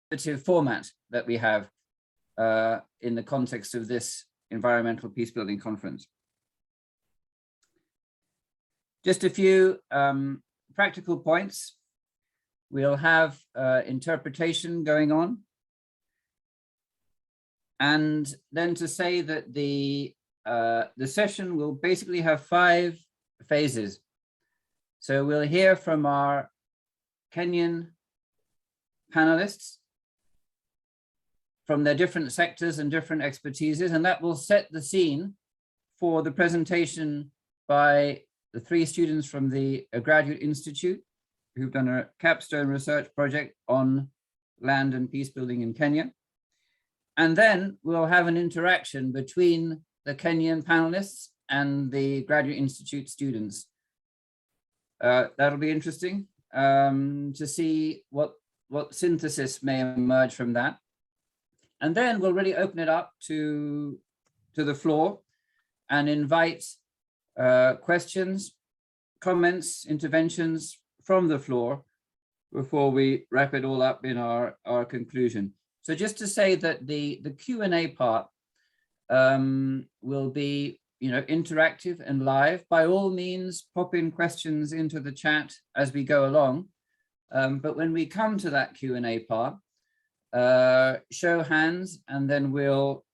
collaborative format that we have in the context of this Environmental Peacebuilding Conference. Just a few practical points. We'll have interpretation going on. And then to say that the session will basically have 5 phases. So we'll hear from our Kenyan panelists from their different sectors and different expertises, and that will set the scene for the presentation by the 3 students from the Graduate Institute who've done a capstone research project on land and peace building in Kenya. And then we'll have an interaction between the Kenyan panelists and the Graduate Institute students. That'll be interesting to see what synthesis may emerge from that. And then we'll really open it up to the floor and invite questions, comments, interventions from the floor before we wrap it all up in our conclusion. So just to say that the Q&A part will be, interactive and live. By all means, pop in questions into the chat as we go along. But when we come to that Q&A part, show hands, and then we'll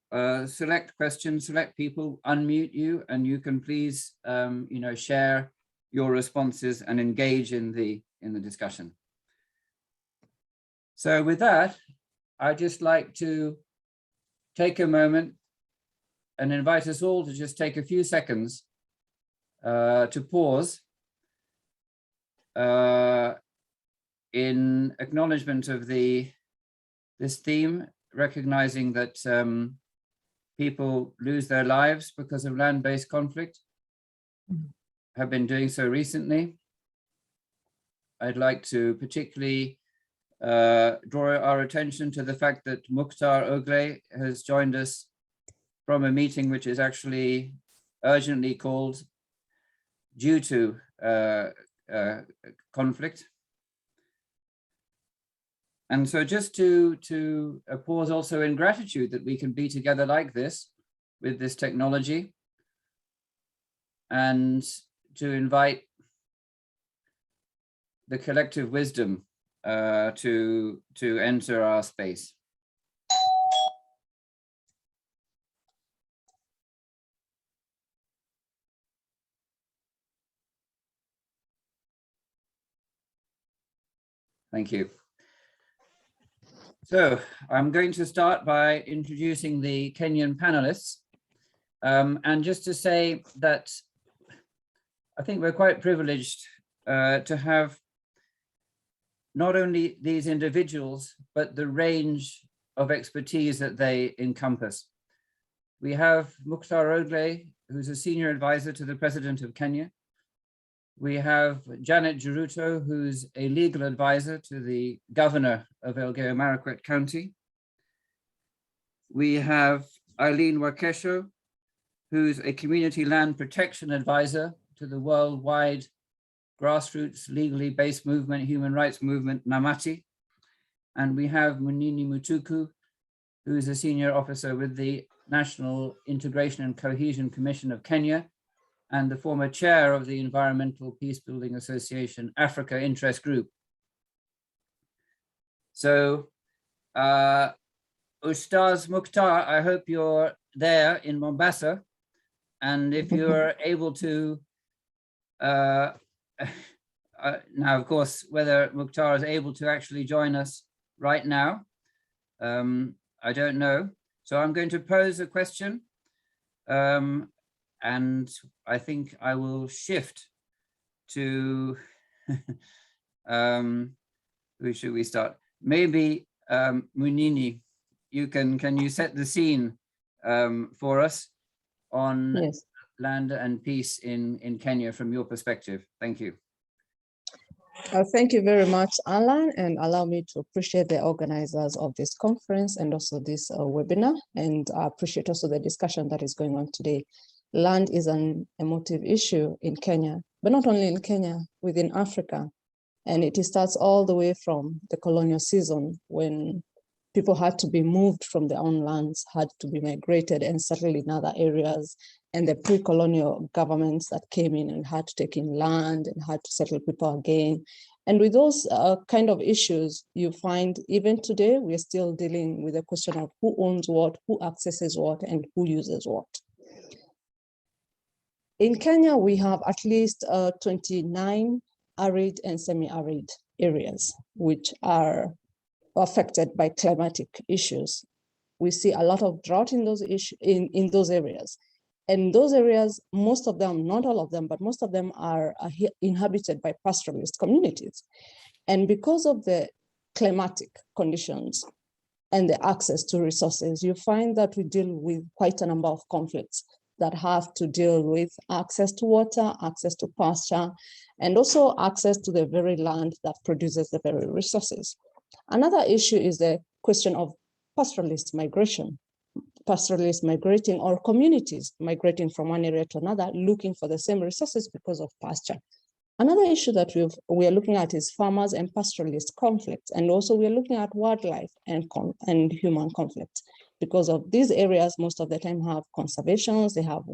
select questions, select people, unmute you, and you can please, share your responses and engage in the discussion. So with that, I'd just like to take a moment and invite us all to just take a few seconds to pause in acknowledgement of this theme, recognizing that people lose their lives because of land-based conflict, have been doing so recently. I'd like to particularly draw our attention to the fact that Mukhtar Ogle has joined us from a meeting which is actually urgently called due to conflict. And so just to pause also in gratitude that we can be together like this with this technology, and to invite the collective wisdom to enter our space. Thank you. So I'm going to start by introducing the Kenyan panelists. And just to say that I think we're quite privileged to have not only these individuals, but the range of expertise that they encompass. We have Mukhtar Ogle, who's a senior advisor to the President of Kenya. We have Janet Jiruto, who's a legal advisor to the governor of Elgeyo Marakwet County. We have Eileen Wakesho, who's a community land protection advisor to the worldwide grassroots legally based movement, human rights movement, Namati. And we have Munini Mutuku, who is a senior officer with the National Integration and Cohesion Commission of Kenya, and the former chair of the Environmental Peacebuilding Association Africa Interest Group. So, Ustaz Mukhtar, I hope you're there in Mombasa. And if you're able to, now of course, whether Mukhtar is able to actually join us right now, I don't know. So I'm going to pose a question. And I think I will shift to, who should we start? Maybe Munini, can you set the scene for us on Yes. land and peace in Kenya from your perspective? Thank you. Thank you very much, Alan, and allow me to appreciate the organizers of this conference and also this webinar, and I appreciate also the discussion that is going on today. Land is an emotive issue in Kenya, but not only in Kenya, within Africa. And it starts all the way from the colonial season when people had to be moved from their own lands, had to be migrated and settled in other areas. And the pre-colonial governments that came in and had to take in land and had to settle people again. And with those kind of issues, you find even today, we're still dealing with the question of who owns what, who accesses what, and who uses what. In Kenya, we have at least 29 arid and semi-arid areas, which are affected by climatic issues. We see a lot of drought in those in those areas. And those areas, most of them, not all of them, but most of them are inhabited by pastoralist communities. And because of the climatic conditions and the access to resources, you find that we deal with quite a number of conflicts that have to deal with access to water, access to pasture, and also access to the very land that produces the very resources. Another issue is the question of pastoralist migration. Pastoralists migrating, or communities migrating from one area to another, looking for the same resources because of pasture. Another issue that we are looking at is farmers and pastoralist conflicts, and also we are looking at wildlife and human conflicts. Because of these areas, most of the time have conservations, they have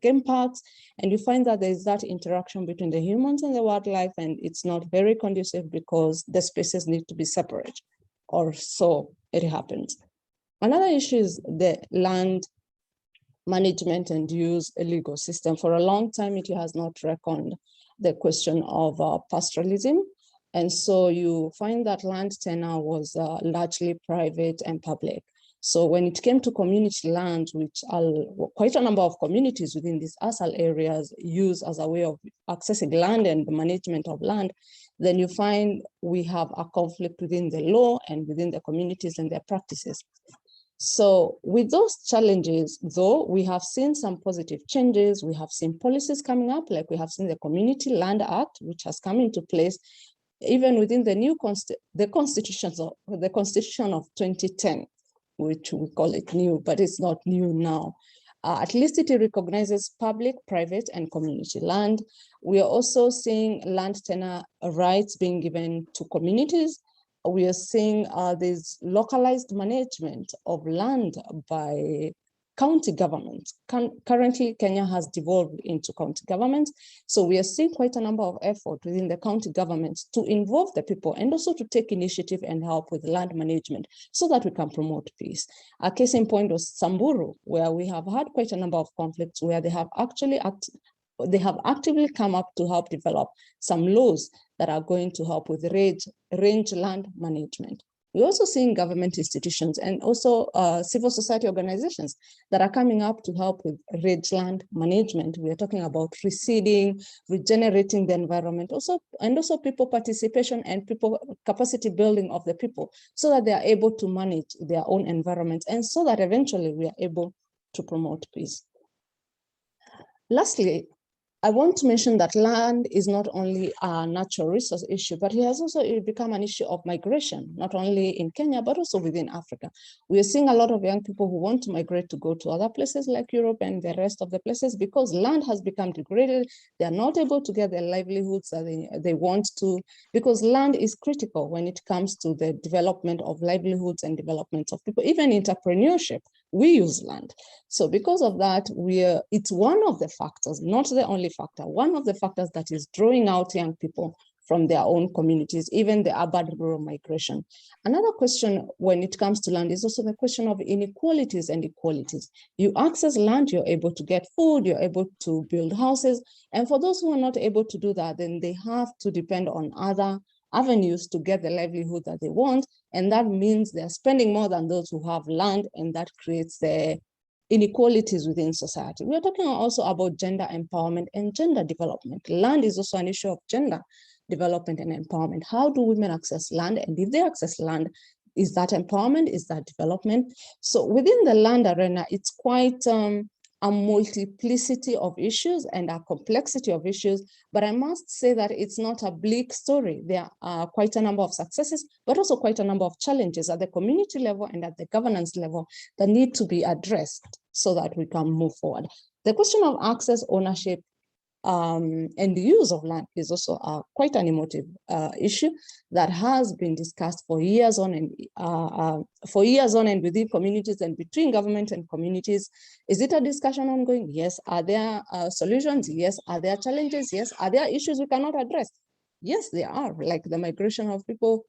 game parks, and you find that there is that interaction between the humans and the wildlife, and it's not very conducive because the species need to be separate, or so it happens. Another issue is the land management and use legal system. For a long time, it has not reckoned the question of pastoralism. And so you find that land tenure was largely private and public. So when it came to community land, which quite a number of communities within these ASAL areas use as a way of accessing land and the management of land, then you find we have a conflict within the law and within the communities and their practices. So with those challenges, though, we have seen some positive changes. We have seen policies coming up, like we have seen the Community Land Act, which has come into place even within the new the Constitution of 2010, which we call it new, but it's not new now. At least it recognizes public, private, and community land. We are also seeing land tenure rights being given to communities. We are seeing this localized management of land by county government. Currently, Kenya has devolved into county government. So we are seeing quite a number of effort within the county government to involve the people and also to take initiative and help with land management so that we can promote peace. A case in point was Samburu, where we have had quite a number of conflicts where they have actually actively come up to help develop some laws that are going to help with range land management. We're also seeing government institutions and also civil society organizations that are coming up to help with range land management. We are talking about reseeding, regenerating the environment, and also people participation and people capacity building of the people so that they are able to manage their own environment and so that eventually we are able to promote peace. Lastly, I want to mention that land is not only a natural resource issue, but it has also become an issue of migration, not only in Kenya, but also within Africa. We are seeing a lot of young people who want to migrate to go to other places like Europe and the rest of the places because land has become degraded. They are not able to get their livelihoods that they want to, because land is critical when it comes to the development of livelihoods and development of people, even entrepreneurship. We use land. So because of that, it's one of the factors, not the only factor, one of the factors that is drawing out young people from their own communities, even the urban rural migration. Another question when it comes to land is also the question of inequalities and equalities. You access land, you're able to get food, you're able to build houses. And for those who are not able to do that, then they have to depend on other avenues to get the livelihood that they want. And that means they're spending more than those who have land, and that creates the inequalities within society. We are talking also about gender empowerment and gender development. Land is also an issue of gender development and empowerment. How do women access land? And if they access land, is that empowerment? Is that development? So within the land arena, it's quite a multiplicity of issues and a complexity of issues, but I must say that it's not a bleak story. There are quite a number of successes, but also quite a number of challenges at the community level and at the governance level that need to be addressed so that we can move forward. The question of access, ownership, and the use of land is also quite an emotive issue that has been discussed for years on and within communities and between government and communities. Is it a discussion ongoing? Yes. Are there solutions? Yes. Are there challenges? Yes. Are there issues we cannot address? Yes, there are, like the migration of people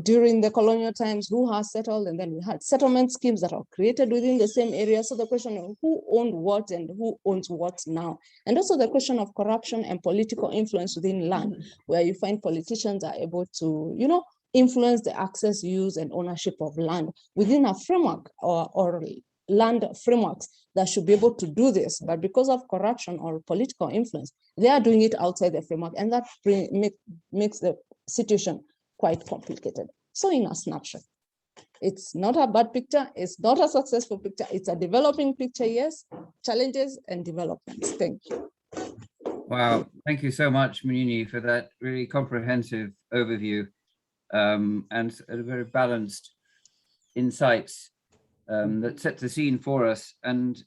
during the colonial times who has settled, and then we had settlement schemes that are created within the same area. So the question of who owned what and who owns what now, and also the question of corruption and political influence within land, where you find politicians are able to, influence the access, use, and ownership of land within a framework or land frameworks that should be able to do this, but because of corruption or political influence, they are doing it outside the framework, and that makes the situation quite complicated. So in a snapshot, it's not a bad picture, it's not a successful picture, it's a developing picture, yes, challenges and developments. Thank you. Wow, thank you so much, Munini, for that really comprehensive overview and a very balanced insights that set the scene for us. And,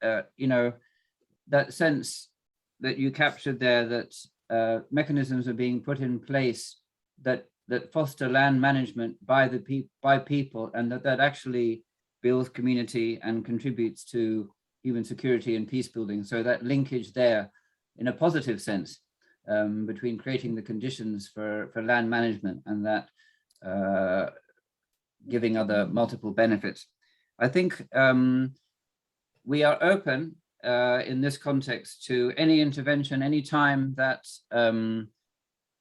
that sense that you captured there, that mechanisms are being put in place that foster land management by people, and that actually builds community and contributes to human security and peace building. So that linkage there, in a positive sense, between creating the conditions for land management and that giving other multiple benefits. I think we are open in this context to any intervention, any time that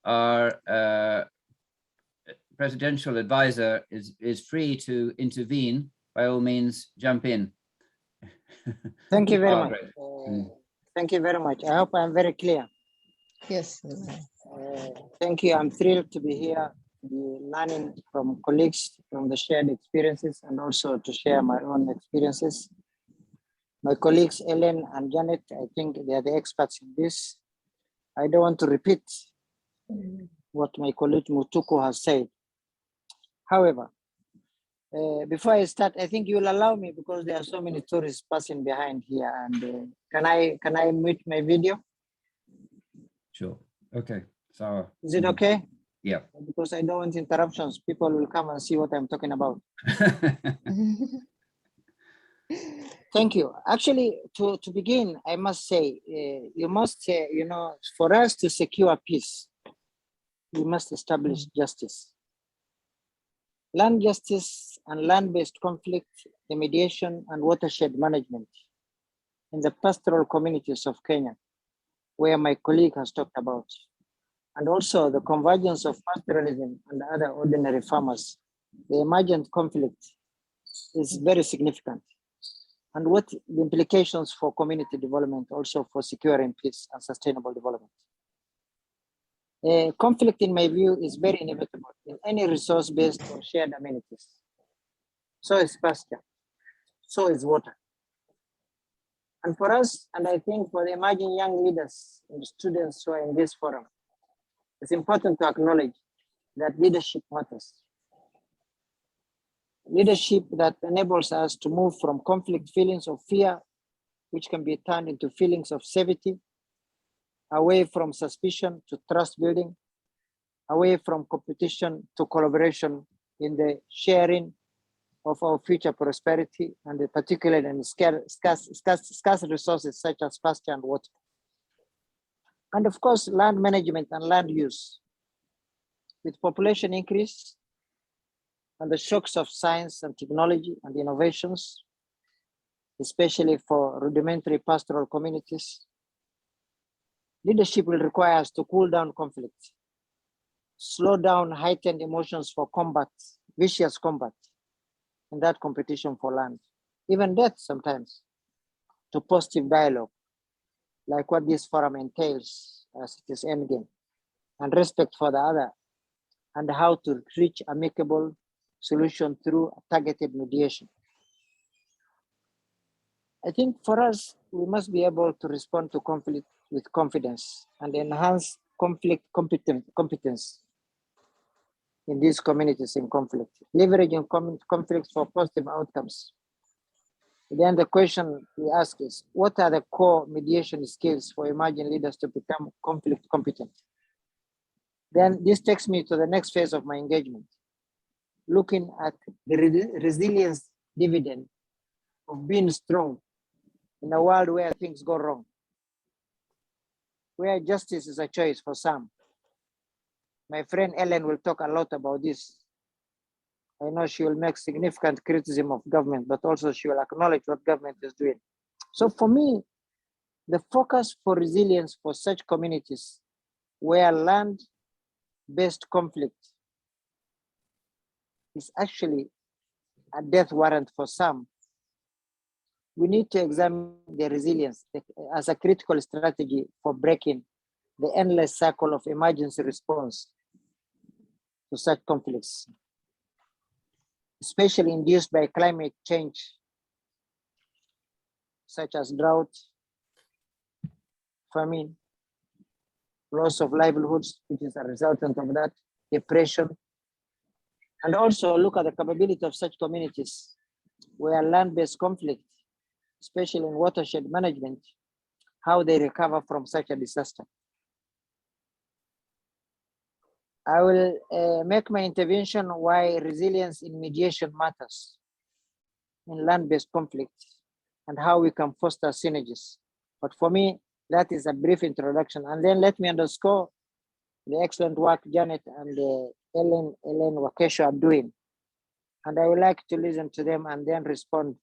our presidential advisor is free to intervene. By all means, jump in. Thank you very much. Thank you very much. I hope I'm very clear. Yes. Thank you. I'm thrilled to be here, to be learning from colleagues from the shared experiences, and also to share my own experiences. My colleagues, Ellen and Janet, I think they are the experts in this. I don't want to repeat what my colleague Mutuku has said. However, before I start, I think you will allow me, because there are so many tourists passing behind here. And can I mute my video? Sure. Okay. So is it okay? Yeah. Because I don't want interruptions. People will come and see what I'm talking about. Thank you. Actually, to begin, I must say, for us to secure peace, we must establish justice. Land justice and land-based conflict, remediation, and watershed management in the pastoral communities of Kenya, where my colleague has talked about, and also the convergence of pastoralism and other ordinary farmers. The emergent conflict is very significant, and what the implications for community development, also for securing peace and sustainable development. Conflict, in my view, is very inevitable in any resource-based or shared amenities. So is pasture, so is water. And for us, and I think for the emerging young leaders and students who are in this forum, it's important to acknowledge that leadership matters. Leadership that enables us to move from conflict feelings of fear, which can be turned into feelings of safety, away from suspicion to trust building, away from competition to collaboration in the sharing of our future prosperity, and particularly in scarce resources such as pasture and water. And of course, land management and land use. With population increase and the shocks of science and technology and innovations, especially for rudimentary pastoral communities, leadership will require us to cool down conflict, slow down heightened emotions for combat, vicious combat, in that competition for land, even death sometimes, to positive dialogue, like what this forum entails as it is endgame, and respect for the other, and how to reach amicable solution through targeted mediation. I think for us, we must be able to respond to conflict with confidence and enhance conflict competence in these communities in conflict, leveraging conflicts for positive outcomes. Then the question we ask is, what are the core mediation skills for emerging leaders to become conflict competent? Then this takes me to the next phase of my engagement, looking at the resilience dividend of being strong in a world where things go wrong, where justice is a choice for some. My friend Ellen will talk a lot about this. I know she will make significant criticism of government, but also she will acknowledge what government is doing. So for me, the focus for resilience for such communities where land-based conflict is actually a death warrant for some, we need to examine the resilience as a critical strategy for breaking the endless cycle of emergency response to such conflicts, especially induced by climate change, such as drought, famine, loss of livelihoods, which is a resultant of that, depression, and also look at the capability of such communities where land-based conflict, especially in watershed management, how they recover from such a disaster. I will make my intervention why resilience in mediation matters in land-based conflict and how we can foster synergies. But for me, that is a brief introduction. And then let me underscore the excellent work Janet and Ellen Wakesho are doing. And I would like to listen to them and then respond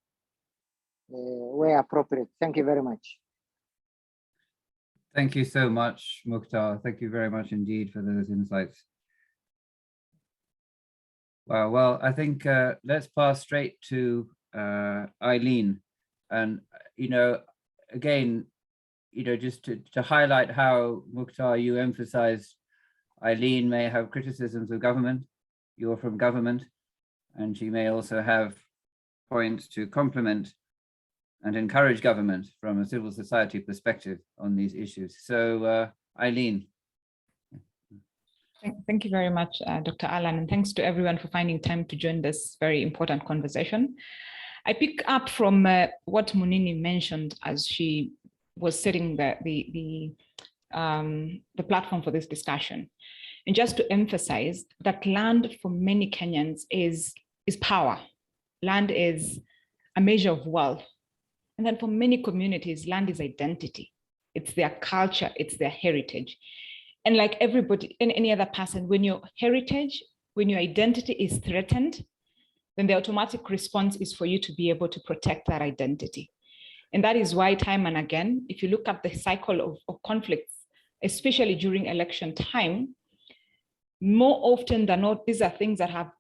where appropriate. Thank you very much. Thank you so much, Mukhtar. Thank you very much indeed for those insights. Wow, well, I think let's pass straight to Eileen. And, again, just to highlight how, Mukhtar, you emphasized Eileen may have criticisms of government, you're from government, and she may also have points to complement and encourage government from a civil society perspective on these issues. So, Eileen. Thank you very much, Dr. Alan, and thanks to everyone for finding time to join this very important conversation. I pick up from what Munini mentioned as she was setting the platform for this discussion. And just to emphasize that land for many Kenyans is power. Land is a measure of wealth. And then for many communities, land is identity. It's their culture, it's their heritage. And like everybody and any other person, when your heritage, when your identity is threatened, then the automatic response is for you to be able to protect that identity. And that is why time and again, if you look at the cycle of conflicts, especially during election time, more often than not, these are things that have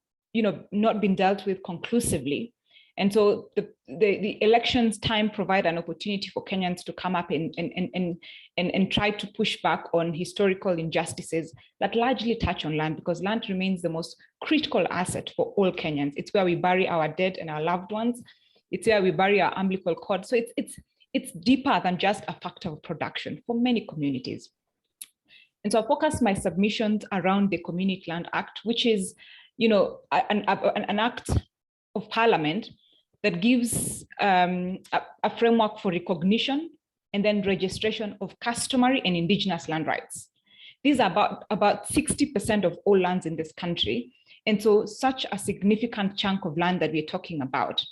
not been dealt with conclusively. And so the elections time provide an opportunity for Kenyans to come up and try to push back on historical injustices that largely touch on land, because land remains the most critical asset for all Kenyans. It's where we bury our dead and our loved ones. It's where we bury our umbilical cord. So it's deeper than just a factor of production for many communities. And so I focus my submissions around the Community Land Act, which is an act of parliament that gives a framework for recognition and then registration of customary and indigenous land rights. These are about 60% of all lands in this country. And so such a significant chunk of land that we're talking about.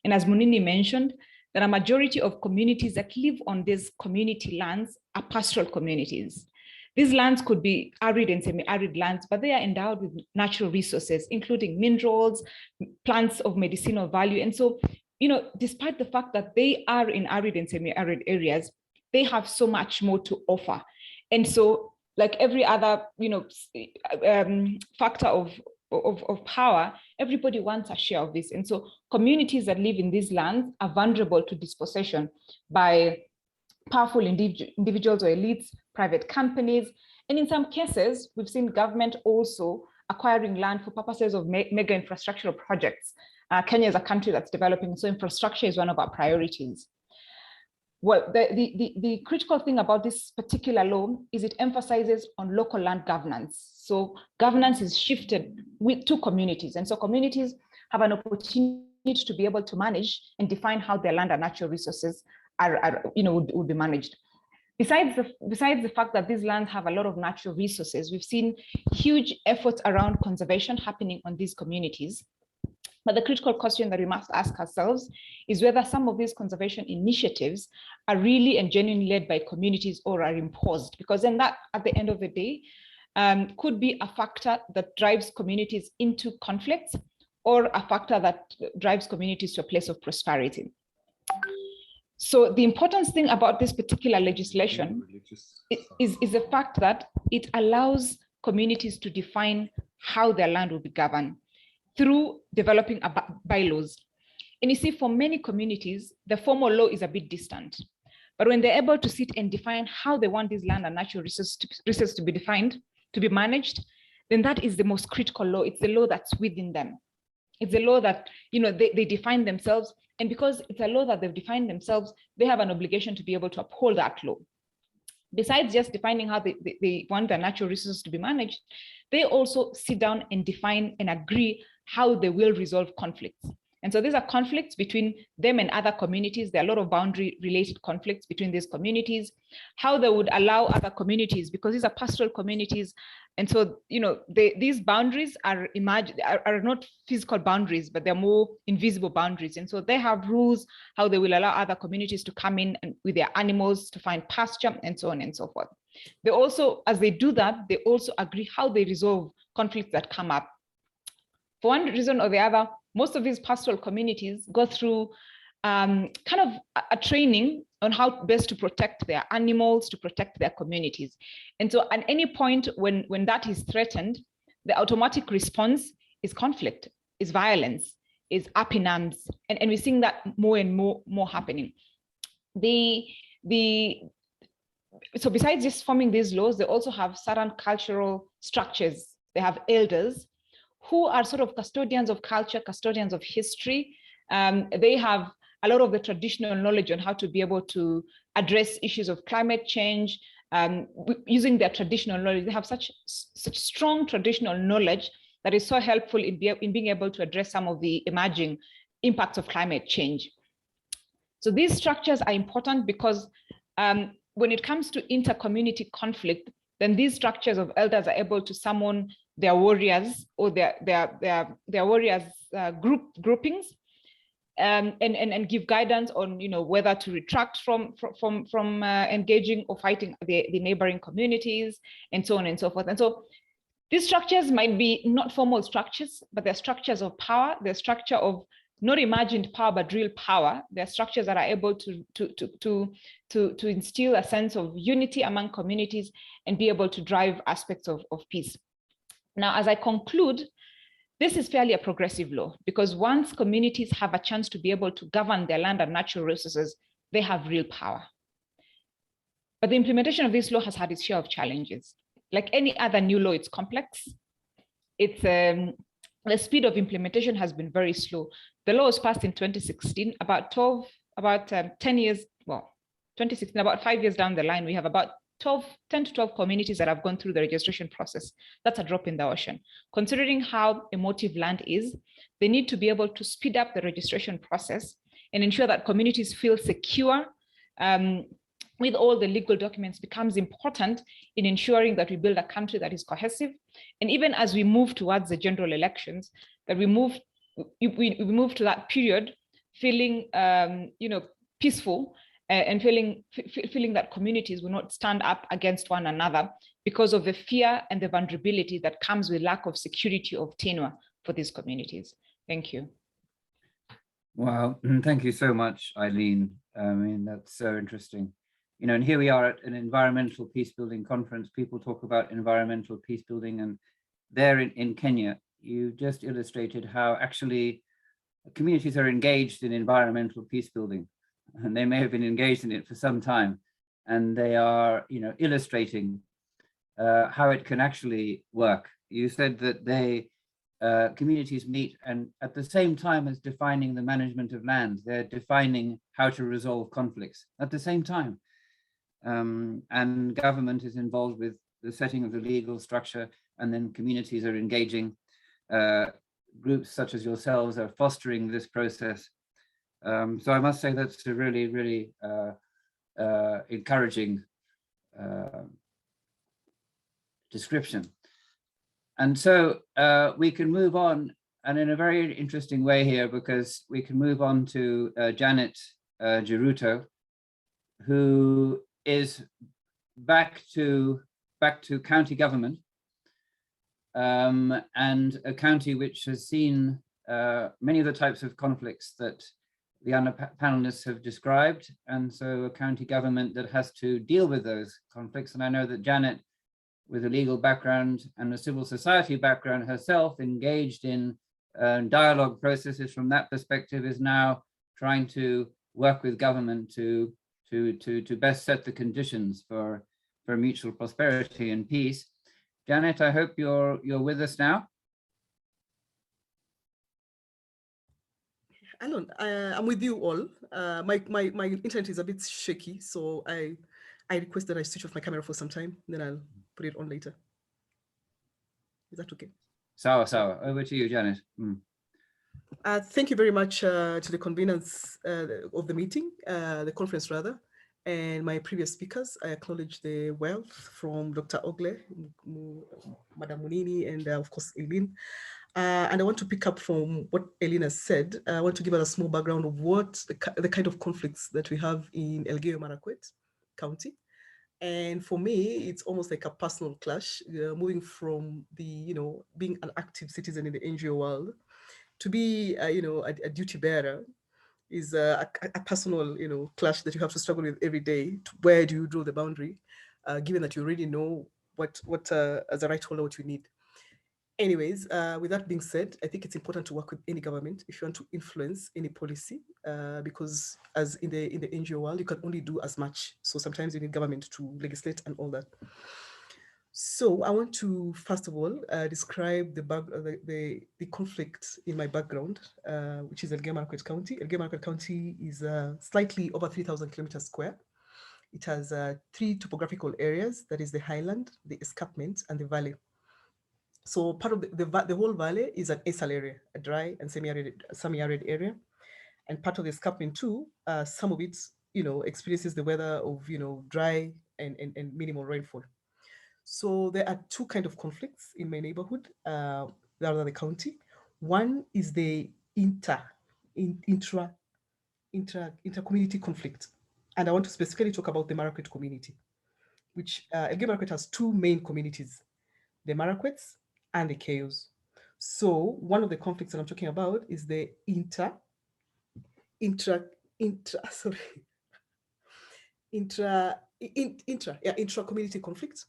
And as Munini mentioned, that a majority of communities that live on these community lands are pastoral communities. These lands could be arid and semi-arid lands, but they are endowed with natural resources, including minerals, plants of medicinal value. And so, despite the fact that they are in arid and semi-arid areas, they have so much more to offer. And so, like every other, factor of power, everybody wants a share of this. And so communities that live in these lands are vulnerable to dispossession by powerful individuals or elites, private companies. And in some cases, we've seen government also acquiring land for purposes of mega infrastructural projects. Kenya is a country that's developing, so infrastructure is one of our priorities. Well, the critical thing about this particular law is it emphasizes on local land governance. So governance is shifted to communities. And so communities have an opportunity to be able to manage and define how their land and natural resources would be managed. Besides the fact that these lands have a lot of natural resources, we've seen huge efforts around conservation happening on these communities. But the critical question that we must ask ourselves is whether some of these conservation initiatives are really and genuinely led by communities or are imposed, because then that, at the end of the day, could be a factor that drives communities into conflicts or a factor that drives communities to a place of prosperity. So the important thing about this particular legislation is the fact that it allows communities to define how their land will be governed through developing bylaws. And you see, for many communities, the formal law is a bit distant. But when they're able to sit and define how they want these land and natural resources to be defined, to be managed, then that is the most critical law. It's the law that's within them. It's a law that, they define themselves. And because it's a law that they've defined themselves, they have an obligation to be able to uphold that law. Besides just defining how they want their natural resources to be managed, they also sit down and define and agree how they will resolve conflicts. And so these are conflicts between them and other communities. There are a lot of boundary related conflicts between these communities, how they would allow other communities, because these are pastoral communities. And so, these boundaries are not physical boundaries, but they're more invisible boundaries. And so they have rules, how they will allow other communities to come in and with their animals to find pasture and so on and so forth. They also, as they do that, they also agree how they resolve conflicts that come up. For one reason or the other, most of these pastoral communities go through kind of a training on how best to protect their animals, to protect their communities. And so at any point when that is threatened, the automatic response is conflict, is violence, is up in arms. And we're seeing that more and more happening. So besides just forming these laws, they also have certain cultural structures. They have elders who are sort of custodians of culture, custodians of history. They have a lot of the traditional knowledge on how to be able to address issues of climate change, using their traditional knowledge. They have such strong traditional knowledge that is so helpful in being able to address some of the emerging impacts of climate change. So these structures are important because when it comes to inter-community conflict, then these structures of elders are able to summon their warriors or their warriors groupings and give guidance on whether to retract from engaging or fighting the neighboring communities and so on and so forth. And so these structures might be not formal structures, but they're structures of power. They're structure of not imagined power, but real power. They're structures that are able to instill a sense of unity among communities and be able to drive aspects of peace. Now, as I conclude, this is fairly a progressive law because once communities have a chance to be able to govern their land and natural resources, they have real power. But the implementation of this law has had its share of challenges. Like any other new law, it's complex. It's the speed of implementation has been very slow. The law was passed in 2016, about 10 years, well, 2016, about 5 years down the line, we have about 10 to 12 communities that have gone through the registration process. That's a drop in the ocean. Considering how emotive land is, they need to be able to speed up the registration process and ensure that communities feel secure with all the legal documents becomes important in ensuring that we build a country that is cohesive. And even as we move towards the general elections, that we move to that period feeling peaceful and feeling that communities will not stand up against one another because of the fear and the vulnerability that comes with lack of security of tenure for these communities. Thank you. Wow, thank you so much, Eileen. I mean, that's so interesting. And here we are at an environmental peacebuilding conference. People talk about environmental peacebuilding, and there in Kenya, you just illustrated how actually communities are engaged in environmental peacebuilding, and they may have been engaged in it for some time, and they are, illustrating how it can actually work. You said that communities meet, and at the same time as defining the management of land, they're defining how to resolve conflicts at the same time. And government is involved with the setting of the legal structure, and then communities are engaging groups such as yourselves are fostering this process. So I must say that's a really, really encouraging description. And so we can move on, and in a very interesting way here, because we can move on to Janet Geruto, who is back to county government, and a county which has seen many of the types of conflicts that the other panelists have described, and so a county government that has to deal with those conflicts. And I know that Janet, with a legal background and a civil society background herself, engaged in dialogue processes from that perspective, is now trying to work with government to best set the conditions for mutual prosperity and peace. Janet, I hope you're with us now. Alon, I'm with you all. My internet is a bit shaky, so I request that I switch off my camera for some time, then I'll put it on later. Is that okay? Sawa. Over to you, Janet. Thank you very much to the conveners of the meeting, the conference rather, and my previous speakers. I acknowledge the wealth from Dr. Ogle, Madam Munini, and of course, Eileen. And I want to pick up from what Eileen has said. I want to give us a small background of what the kind of conflicts that we have in Elgeyo Marakwet County. And for me, it's almost like a personal clash, moving from the, being an active citizen in the NGO world to be, a duty bearer is a personal, clash that you have to struggle with every day. Where do you draw the boundary, given that you already know what as a right holder, what you need? Anyways, with that being said, I think it's important to work with any government if you want to influence any policy, because as in the NGO world, you can only do as much. So sometimes you need government to legislate and all that. So I want to first of all describe the conflict in my background, which is Elgeyo Marakwet County. Elgeyo Marakwet County is slightly over 3,000 kilometers square. It has 3 topographical areas, that is the highland, the escarpment, and the valley. So part of the whole valley is an acyl area, a dry and semi-arid area. And part of the escarpment too, some of it, experiences the weather of, dry and minimal rainfall. So there are 2 kinds of conflicts in my neighborhood, rather the county. One is the intra-community conflict. And I want to specifically talk about the Marakwet community, which Elgeyo Marakwet has 2 main communities, the Marakwets and the Kayos. So one of the conflicts that I'm talking about is the intra-community conflict.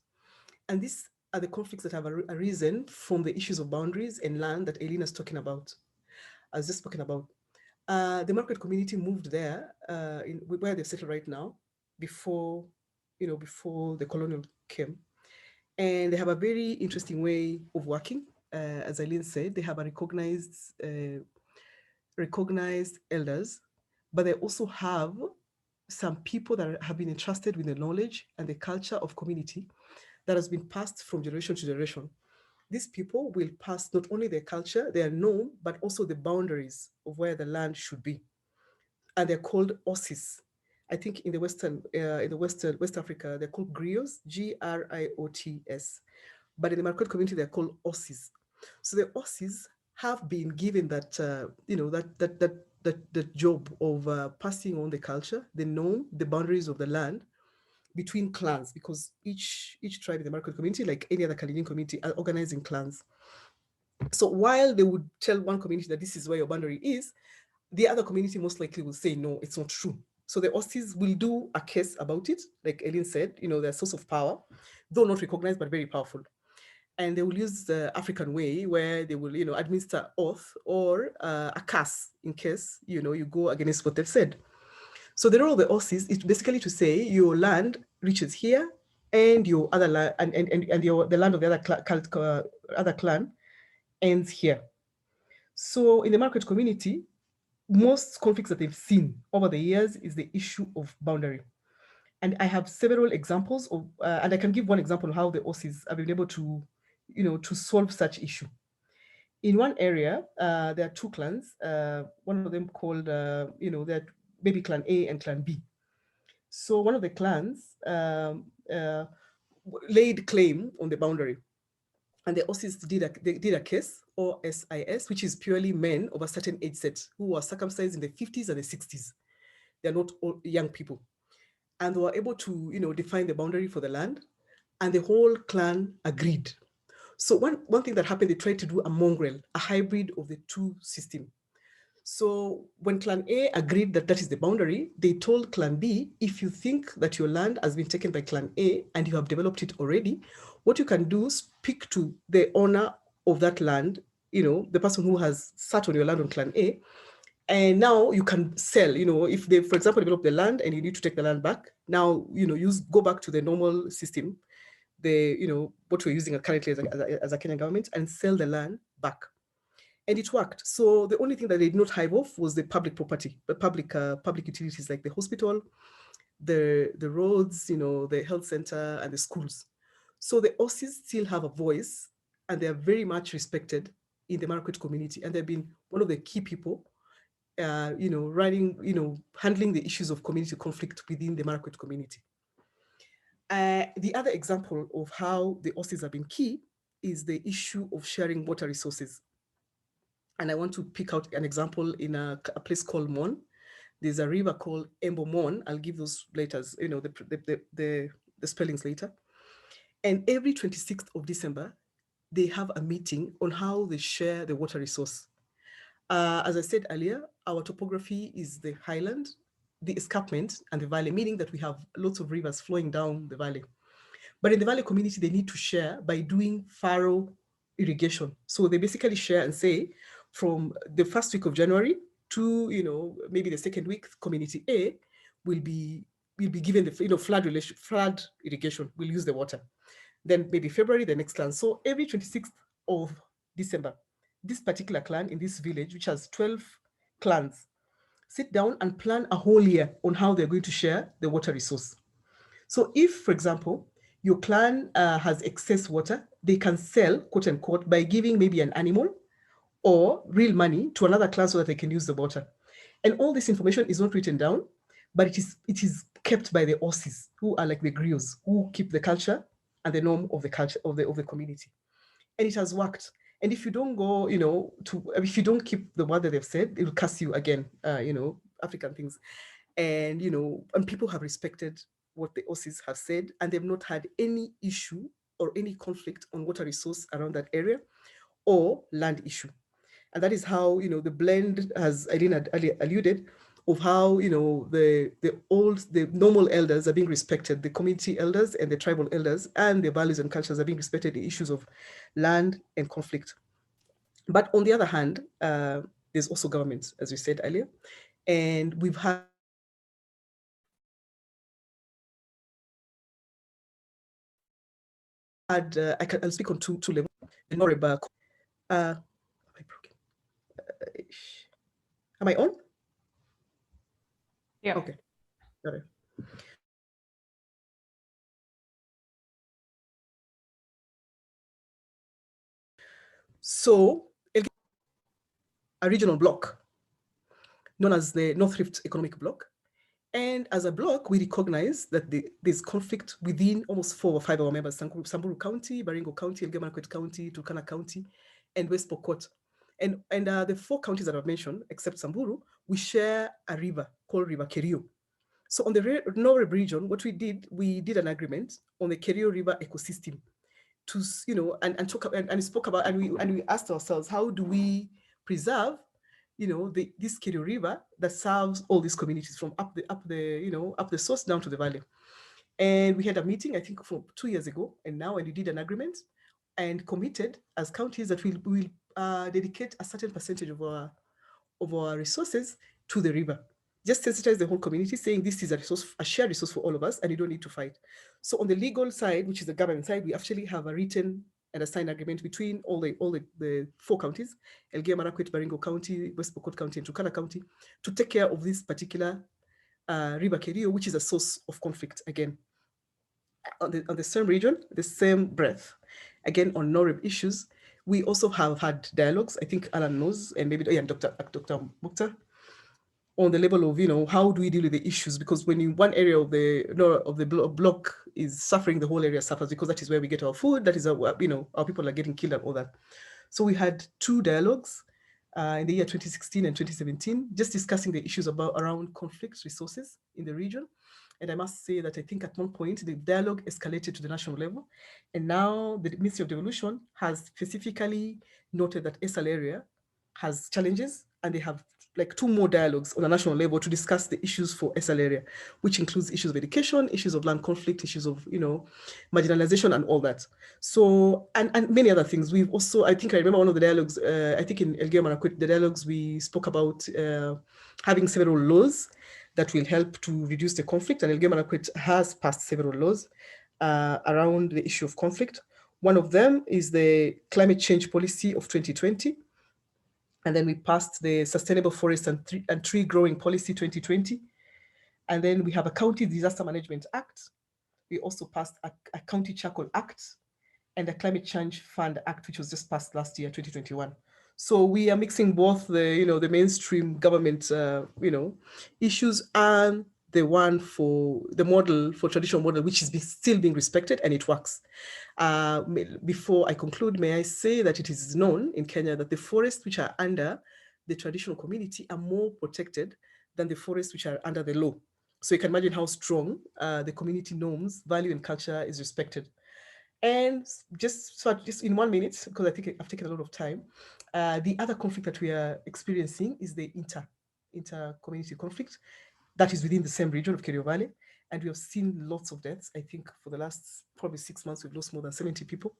And these are the conflicts that have arisen from the issues of boundaries and land that Eileen is talking about. I was just spoken about. The Marakwet community moved there, where they're settled right now, before the colonial came. And they have a very interesting way of working. As Eileen said, they have a recognized elders, but they also have some people that have been entrusted with the knowledge and the culture of community that has been passed from generation to generation. These people will pass not only their culture, their norm, but also the boundaries of where the land should be. And they're called OSIS. I think in the West Africa, they're called griots, Griots. But in the Marakwet community, they're called OSIS. So the OSIS have been given that, that job of passing on the culture, the norm, the boundaries of the land between clans, because each tribe in the Marakwet community, like any other Kalenjin community, are organized in clans. So while they would tell one community that this is where your boundary is, the other community most likely will say, no, it's not true. So the OSIS will do a case about it, like Eileen said, their source of power, though not recognized, but very powerful. And they will use the African way where they will, administer oath or a curse in case, you go against what they've said. So the role of the OSIS is basically to say your land reaches here and your other land and the land of the other clan ends here. So in the Marakwet community, most conflicts that they've seen over the years is the issue of boundary. And I have several examples of, and I can give one example of how the OSIS have been able to, to solve such issue. In one area, there are two clans. One of them called, that maybe Clan A and Clan B. So one of the clans laid claim on the boundary, and the OSIS did a case, OSIS, which is purely men of a certain age set who were circumcised in the 50s and the 60s. They're not all young people, and they were able to define the boundary for the land, and the whole clan agreed. So one thing that happened, they tried to do a mongrel, a hybrid of the two systems. So when Clan A agreed that that is the boundary, they told Clan B, if you think that your land has been taken by Clan A and you have developed it already, what you can do is speak to the owner of that land, the person who has sat on your land on Clan A, and now you can sell, if they, for example, develop the land and you need to take the land back, now, go back to the normal system, what we're using currently as a Kenyan government, and sell the land back. And it worked. So the only thing that they did not hive off was the public property, the public utilities like the hospital, the roads, the health center, and the schools. So the OSIS still have a voice, and they are very much respected in the Market community, and they've been one of the key people, running, handling the issues of community conflict within the Market community. The other example of how the OSIS have been key is the issue of sharing water resources. And I want to pick out an example in a place called Mon. There's a river called Embo Mon. I'll give those letters, the spellings later. And every 26th of December, they have a meeting on how they share the water resource. As I said earlier, our topography is the highland, the escarpment, and the valley, meaning that we have lots of rivers flowing down the valley. But in the valley community, they need to share by doing furrow irrigation. So they basically share and say, from the first week of January to maybe the second week, community A will be given the flood irrigation. Will use the water. Then maybe February, the next clan. So every 26th of December, this particular clan in this village, which has 12 clans, sit down and plan a whole year on how they're going to share the water resource. So if, for example, your clan has excess water, they can sell, quote unquote, by giving maybe an animal or real money to another clan so that they can use the water. And all this information is not written down, but it is kept by the OSIS, who are like the griots, who keep the culture and the norm of the culture of the community. And it has worked. And if you don't go, if you don't keep the word that they've said, it will curse you again, African things. And, and people have respected what the OSIS have said, and they've not had any issue or any conflict on water resource around that area or land issue. And that is how, the blend, as Eileen alluded, of how, the normal elders are being respected, the community elders and the tribal elders and their values and cultures are being respected in issues of land and conflict. But on the other hand, there's also government, as we said earlier, and we've had I'll speak on two levels. Am I on? Yeah. Okay. Got it. So a regional block known as the North Rift Economic Block. And as a block, we recognize that there's conflict within almost 4 or 5 of our members: Samburu County, Baringo County, Elgeyo-Marakwet County, Turkana County, and West Pokot. And the 4 counties that I've mentioned, except Samburu, we share a river called River Kerio. So on the North region, what we did an agreement on the Kerio River ecosystem to, and talk and spoke about, and we asked ourselves, how do we preserve this Kerio River that serves all these communities from up the source down to the valley. And we had a meeting, I think, for 2 years ago, and now, and we did an agreement and committed as counties that we will dedicate a certain percentage of our resources to the river. Just sensitize the whole community, saying this is a shared resource for all of us, and you don't need to fight. So on the legal side, which is the government side, we actually have a written and a signed agreement between all the 4 counties, Elgeyo-Marakwet, Baringo County, West Pokot County, and Turkana County, to take care of this particular River Kerio, which is a source of conflict, again, on the same region, the same breadth. Again, on NORIB issues, We also have had dialogues, I think Alan knows, and maybe Dr. Mukhtar, on the level of, how do we deal with the issues? Because when one area of the block is suffering, the whole area suffers, because that is where we get our food, that is our people are getting killed and all that. So we had 2 dialogues in the year 2016 and 2017, just discussing the issues around conflict resources in the region. And I must say that I think at one point the dialogue escalated to the national level. And now the Ministry of Devolution has specifically noted that SL area has challenges, and they have like 2 more dialogues on a national level to discuss the issues for SL area, which includes issues of education, issues of land conflict, issues of, marginalization and all that. So, and many other things. We've also, I think I remember one of the dialogues, I think in Elgeyo Marakwet, the dialogues we spoke about having several laws that will help to reduce the conflict. And Elgeyo Marakwet has passed several laws around the issue of conflict. One of them is the climate change policy of 2020. And then we passed the Sustainable Forest and Tree Growing Policy 2020. And then we have a County Disaster Management Act. We also passed a County Charcoal Act and a Climate Change Fund Act, which was just passed last year, 2021. So we are mixing both the, the mainstream government, issues and the one for the model, for traditional model, which is still being respected, and it works. Before I conclude, may I say that it is known in Kenya that the forests which are under the traditional community are more protected than the forests which are under the law. So you can imagine how strong the community norms, value, and culture is respected. And just in 1 minute, because I think I've taken a lot of time, the other conflict that we are experiencing is the inter-community conflict that is within the same region of Kerio Valley. And we have seen lots of deaths. I think for the last probably 6 months, we've lost more than 70 people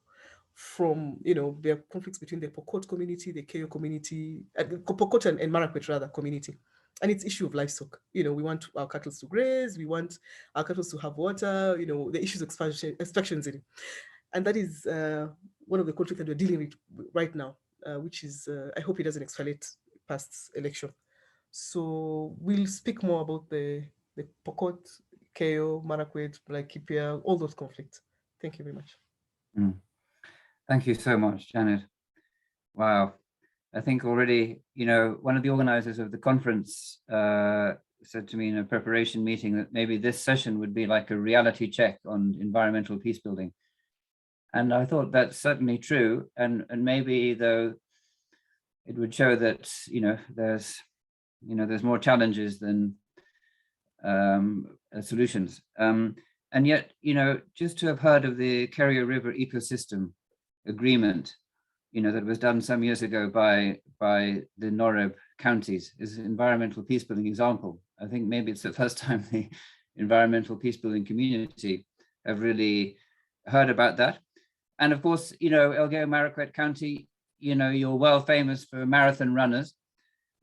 from, there are conflicts between the Pokot community, the Kerio community, Pokot and Marakwet rather community. And it's issue of livestock. We want our cattle to graze, we want our cattle to have water, the issues of extractions in it. And that is one of the conflicts that we're dealing with right now, which is, I hope it doesn't escalate past election. So we'll speak more about the Pokot, Kerio, Marakwet, Laikipia, all those conflicts. Thank you very much. Thank you so much, Janet. Wow. I think already, one of the organizers of the conference said to me in a preparation meeting that maybe this session would be like a reality check on environmental peace building. And I thought that's certainly true. And maybe though it would show that, there's more challenges than solutions. And yet, just to have heard of the Kerio River Ecosystem Agreement, that was done some years ago by the Noreb counties is an environmental peacebuilding example. I think maybe it's the first time the environmental peacebuilding community have really heard about that. And of course, Elgeyo Marakwet County, you're well famous for marathon runners,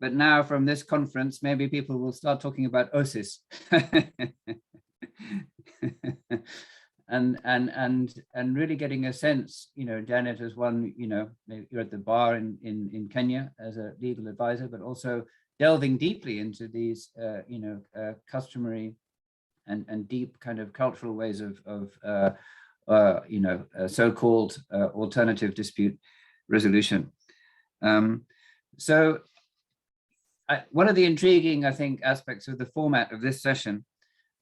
but now from this conference, maybe people will start talking about OSIS. and really getting a sense, Janet as one, maybe you're at the bar in Kenya as a legal advisor, but also delving deeply into these, customary and deep kind of cultural ways of so-called alternative dispute resolution. So one of the intriguing, I think, aspects of the format of this session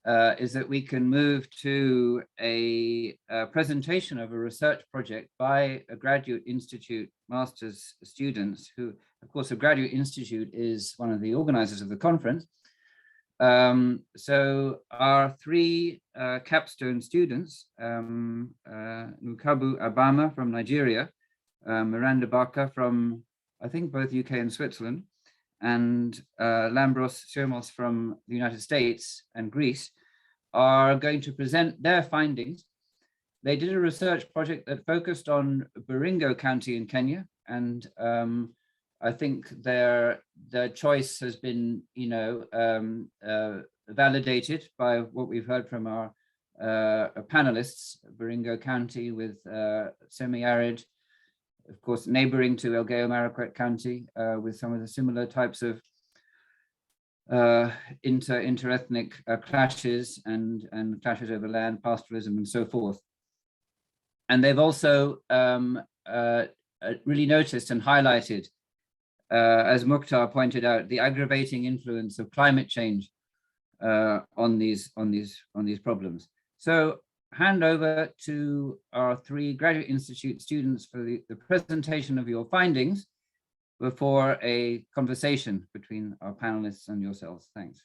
is that we can move to a presentation of a research project by a graduate institute master's students who, of course, a graduate institute is one of the organizers of the conference. So our 3 capstone students, Nukabu Abama from Nigeria, Miranda Barker from, I think, both UK and Switzerland, and Lambros Shermos from the United States and Greece, are going to present their findings. They did a research project that focused on Baringo County in Kenya, and I think their choice has been, validated by what we've heard from our panelists. Baringo County with semi-arid, of course, neighboring to Elgeyo Marakwet County, with some of the similar types of inter-ethnic clashes and clashes over land, pastoralism, and so forth. And they've also really noticed and highlighted, as Mukhtar pointed out, the aggravating influence of climate change on these problems. So hand over to our 3 Graduate Institute students for the presentation of your findings before a conversation between our panelists and yourselves. Thanks.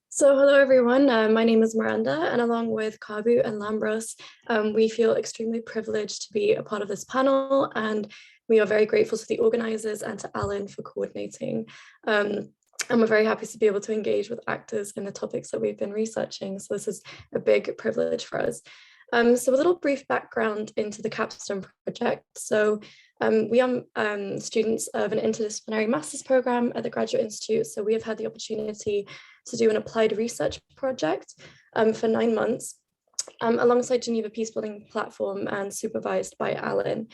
So hello everyone, my name is Miranda, and along with Kabu and Lambros, we feel extremely privileged to be a part of this panel, and we are very grateful to the organizers and to Alan for coordinating. And we're very happy to be able to engage with actors in the topics that we've been researching, so this is a big privilege for us. So a little brief background into the Capstone project. So we are students of an interdisciplinary master's program at the Graduate Institute, so we have had the opportunity to do an applied research project for 9 months alongside Geneva Peacebuilding platform and supervised by Alan.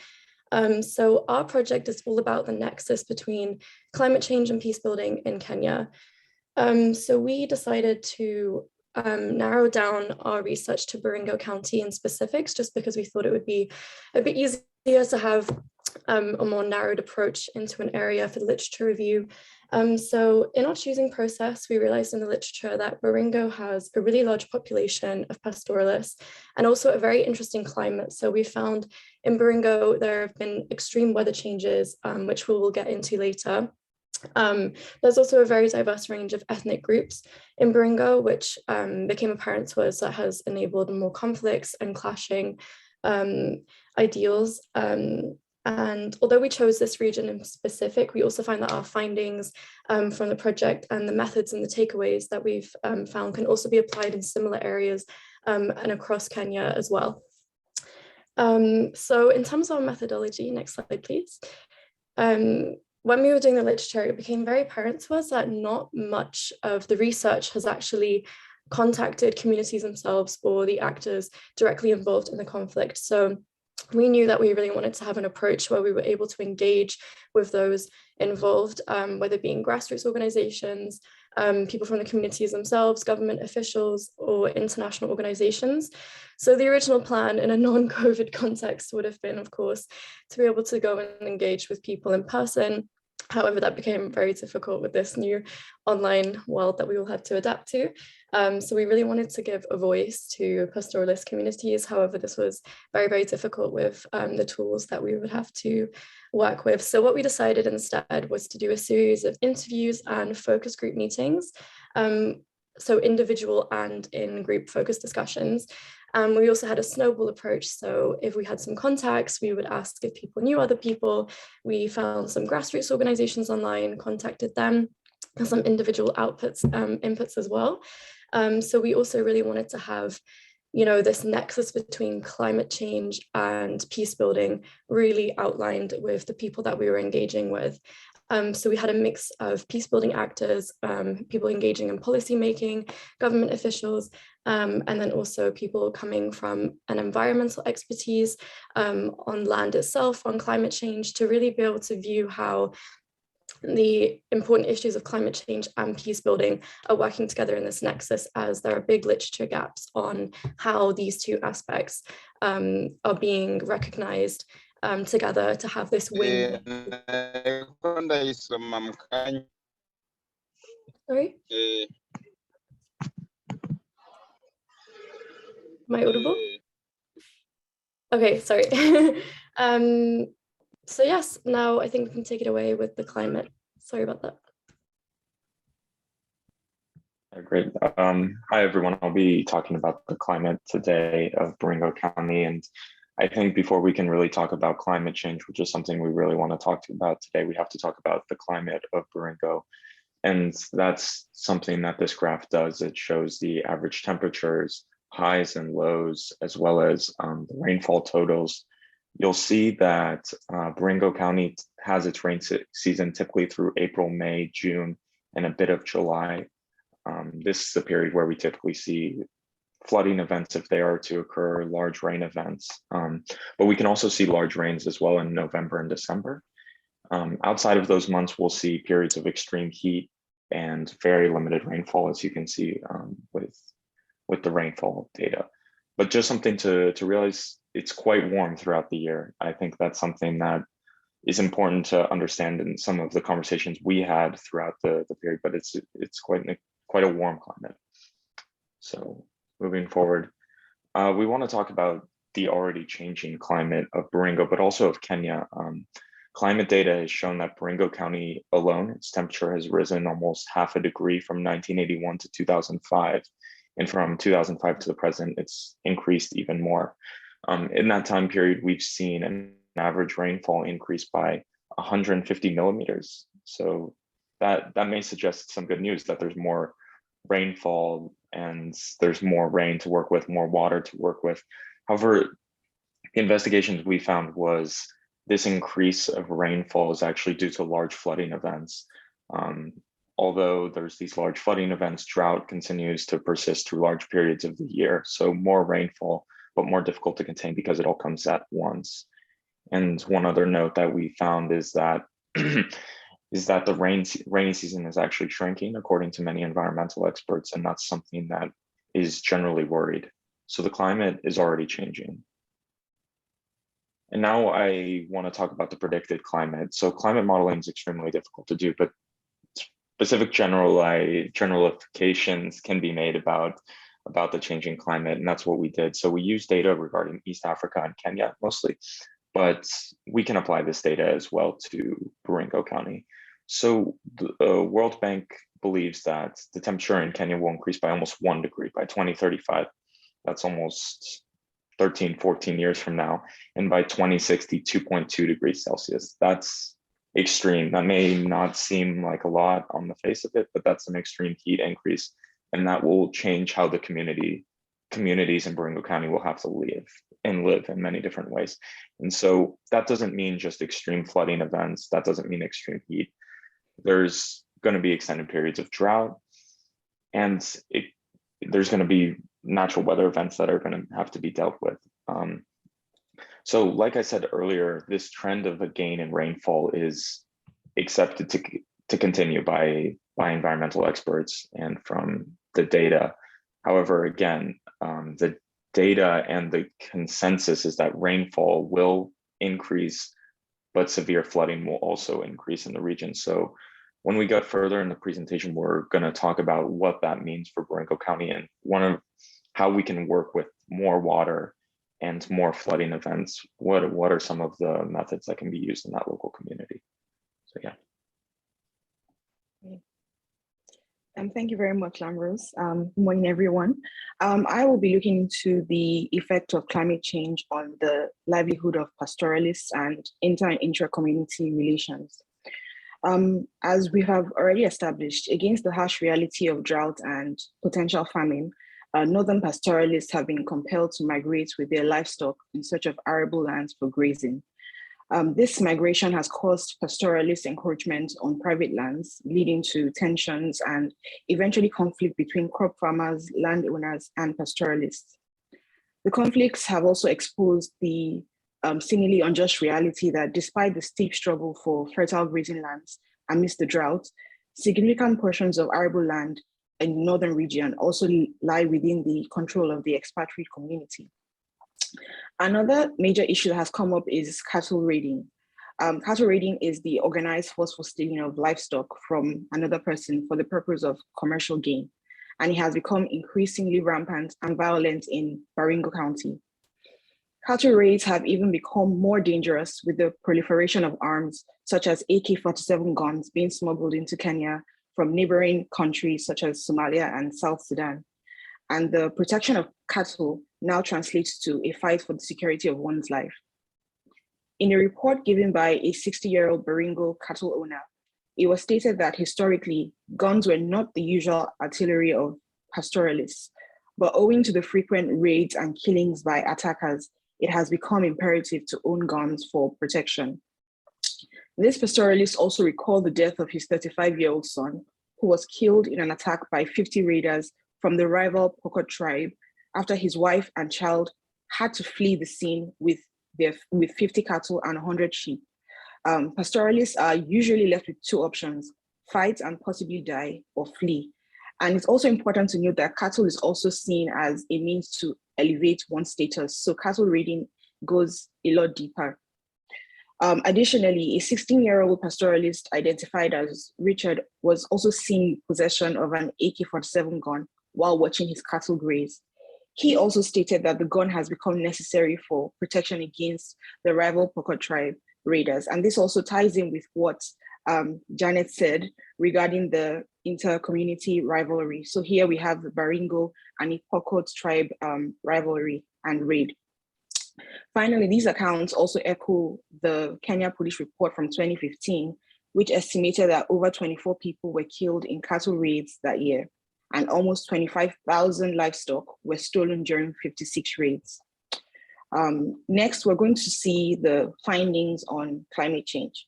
So our project is all about the nexus between climate change and peacebuilding in Kenya. So we decided to narrow down our research to Baringo County in specifics, just because we thought it would be a bit easier to have a more narrowed approach into an area for the literature review. So in our choosing process, we realized in the literature that Baringo has a really large population of pastoralists and also a very interesting climate. So we found in Baringo, there have been extreme weather changes, which we will get into later. There's also a very diverse range of ethnic groups in Baringo, which became apparent to us that has enabled more conflicts and clashing ideals. And although we chose this region in specific, we also find that our findings from the project and the methods and the takeaways that we've found can also be applied in similar areas and across Kenya as well. So in terms of our methodology, next slide, please. When we were doing the literature, it became very apparent to us that not much of the research has actually contacted communities themselves or the actors directly involved in the conflict. So we knew that we really wanted to have an approach where we were able to engage with those involved, whether it being grassroots organizations, people from the communities themselves, government officials, or international organizations. So the original plan in a non-COVID context would have been, of course, to be able to go and engage with people in person. However, that became very difficult with this new online world that we all had to adapt to. So we really wanted to give a voice to pastoralist communities. However, this was very, very difficult with the tools that we would have to work with. So what we decided instead was to do a series of interviews and focus group meetings. So individual and in group focus discussions. We also had a snowball approach. So if we had some contacts, we would ask if people knew other people. We found some grassroots organizations online, contacted them, and some individual inputs as well. So we also really wanted to have, this nexus between climate change and peace building really outlined with the people that we were engaging with. So we had a mix of peace building actors, people engaging in policy making, government officials, and then also people coming from an environmental expertise on land itself, on climate change, to really be able to view how the important issues of climate change and peace building are working together in this nexus, as there are big literature gaps on how these two aspects are being recognized together to have this win. Sorry? Am I audible? Okay, sorry. So yes, now I think we can take it away with the climate. Sorry about that. Great. Hi, everyone. I'll be talking about the climate today of Baringo County. And I think before we can really talk about climate change, which is something we really want to talk about today, we have to talk about the climate of Baringo. And that's something that this graph does. It shows the average temperatures, highs and lows, as well as the rainfall totals. You'll see that Baringo County has its rain season typically through April, May, June, and a bit of July. This is the period where we typically see flooding events if they are to occur, large rain events. But we can also see large rains as well in November and December. Outside of those months, we'll see periods of extreme heat and very limited rainfall, as you can see with the rainfall data. but just something to realize, it's quite warm throughout the year. I think that's something that is important to understand in some of the conversations we had throughout the period, but it's quite a warm climate. So moving forward, we want to talk about the already changing climate of Baringo, but also of Kenya. Climate data has shown that Baringo County alone, its temperature has risen almost half a degree from 1981 to 2005. And from 2005 to the present, it's increased even more. In that time period, we've seen an average rainfall increase by 150 millimeters. So that may suggest some good news, that there's more rainfall and there's more rain to work with, more water to work with. However, the investigations we found was this increase of rainfall is actually due to large flooding events. Although there's these large flooding events, drought continues to persist through large periods of the year. So more rainfall, but more difficult to contain because it all comes at once. And one other note that we found is that the rainy season is actually shrinking, according to many environmental experts, and that's something that is generally worried. So the climate is already changing. And now I want to talk about the predicted climate. So climate modeling is extremely difficult to do, but specific generalifications can be made about the changing climate, and that's what we did. So we used data regarding East Africa and Kenya mostly, but we can apply this data as well to Baringo County. So the World Bank believes that the temperature in Kenya will increase by almost 1 degree by 2035. That's almost 13, 14 years from now. And by 2060, 2.2 degrees Celsius. That's extreme. That may not seem like a lot on the face of it, but that's an extreme heat increase. And that will change how the communities in Baringo County will have to live in many different ways. And so that doesn't mean just extreme flooding events. That doesn't mean extreme heat. There's going to be extended periods of drought, and there's going to be natural weather events that are going to have to be dealt with. So like I said earlier, this trend of a gain in rainfall is accepted to continue by environmental experts and from the data. However, again, the data and the consensus is that rainfall will increase, but severe flooding will also increase in the region. So when we get further in the presentation, we're going to talk about what that means for Baringo County and how we can work with more water and more flooding events. What are some of the methods that can be used in that local community? So yeah. Thank you very much, Lambros. Good morning, everyone. I will be looking into the effect of climate change on the livelihood of pastoralists and intra-community relations. As we have already established, against the harsh reality of drought and potential famine, northern pastoralists have been compelled to migrate with their livestock in search of arable lands for grazing. This migration has caused pastoralist encroachment on private lands, leading to tensions and eventually conflict between crop farmers, landowners, and pastoralists. The conflicts have also exposed the seemingly unjust reality that despite the steep struggle for fertile grazing lands amidst the drought, significant portions of arable land in the northern region also lie within the control of the expatriate community. Another major issue that has come up is cattle raiding. Cattle raiding is the organized forceful stealing of livestock from another person for the purpose of commercial gain, and it has become increasingly rampant and violent in Baringo County. Cattle raids have even become more dangerous with the proliferation of arms, such as AK-47 guns being smuggled into Kenya from neighboring countries such as Somalia and South Sudan. And the protection of cattle now translates to a fight for the security of one's life. In a report given by a 60-year-old Baringo cattle owner, it was stated that historically, guns were not the usual artillery of pastoralists, but owing to the frequent raids and killings by attackers, it has become imperative to own guns for protection. This pastoralist also recalled the death of his 35-year-old son, who was killed in an attack by 50 raiders from the rival Pokot tribe after his wife and child had to flee the scene with 50 cattle and 100 sheep. Pastoralists are usually left with two options: fight and possibly die, or flee. And it's also important to note that cattle is also seen as a means to elevate one's status. So cattle raiding goes a lot deeper. Additionally, a 16-year-old pastoralist identified as Richard was also seen in possession of an AK-47 gun while watching his cattle graze. He also stated that the gun has become necessary for protection against the rival Pokot tribe raiders. And this also ties in with what Janet said regarding the inter-community rivalry. So here we have the Baringo and the Pokot tribe rivalry and raid. Finally, these accounts also echo the Kenya police report from 2015, which estimated that over 24 people were killed in cattle raids that year, and almost 25,000 livestock were stolen during 56 raids. Next, we're going to see the findings on climate change.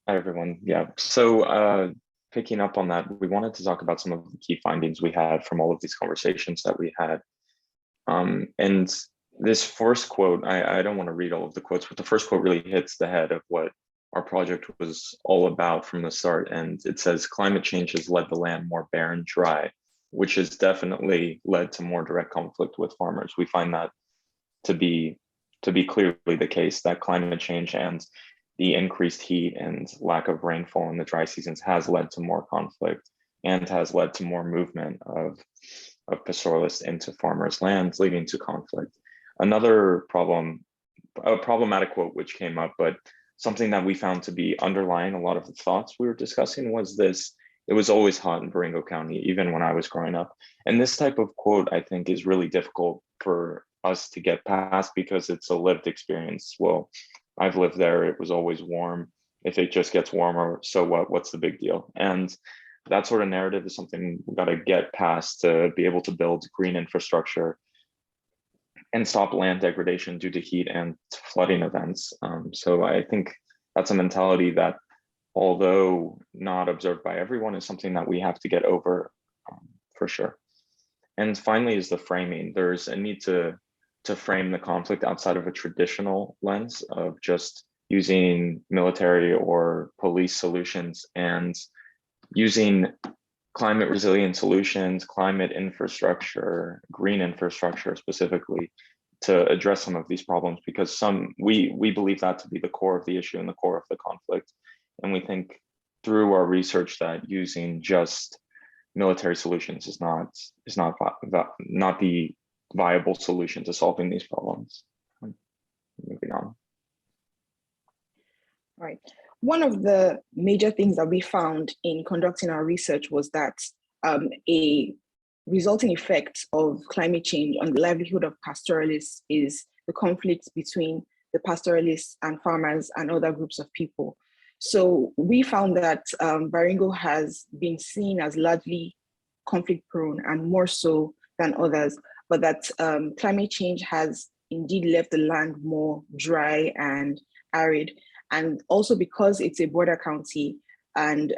Hi, everyone. Yeah, so picking up on that, we wanted to talk about some of the key findings we had from all of these conversations that we had. And this first quote, I don't want to read all of the quotes, but the first quote really hits the head of what our project was all about from the start. And it says, climate change has led the land more barren, dry, which has definitely led to more direct conflict with farmers. We find that to be clearly the case, that climate change and the increased heat and lack of rainfall in the dry seasons has led to more conflict and has led to more movement of pastoralists into farmers' lands, leading to conflict. Another problematic quote which came up, but something that we found to be underlying a lot of the thoughts we were discussing was this: it was always hot in Baringo County, even when I was growing up. And this type of quote, I think, is really difficult for us to get past because it's a lived experience. Well, I've lived there, it was always warm. If it just gets warmer, so what? What's the big deal? And that sort of narrative is something we've got to get past to be able to build green infrastructure and stop land degradation due to heat and flooding events. So I think that's a mentality that, although not observed by everyone, is something that we have to get over for sure. And finally is the framing. There's a need to frame the conflict outside of a traditional lens of just using military or police solutions, and using climate resilient solutions, climate infrastructure, green infrastructure specifically, to address some of these problems, because we believe that to be the core of the issue and the core of the conflict. And we think through our research that using just military solutions is not the viable solution to solving these problems. Moving on. Right. One of the major things that we found in conducting our research was that a resulting effect of climate change on the livelihood of pastoralists is the conflicts between the pastoralists and farmers and other groups of people. So we found that Baringo has been seen as largely conflict prone and more so than others, but that climate change has indeed left the land more dry and arid. And also because it's a border county and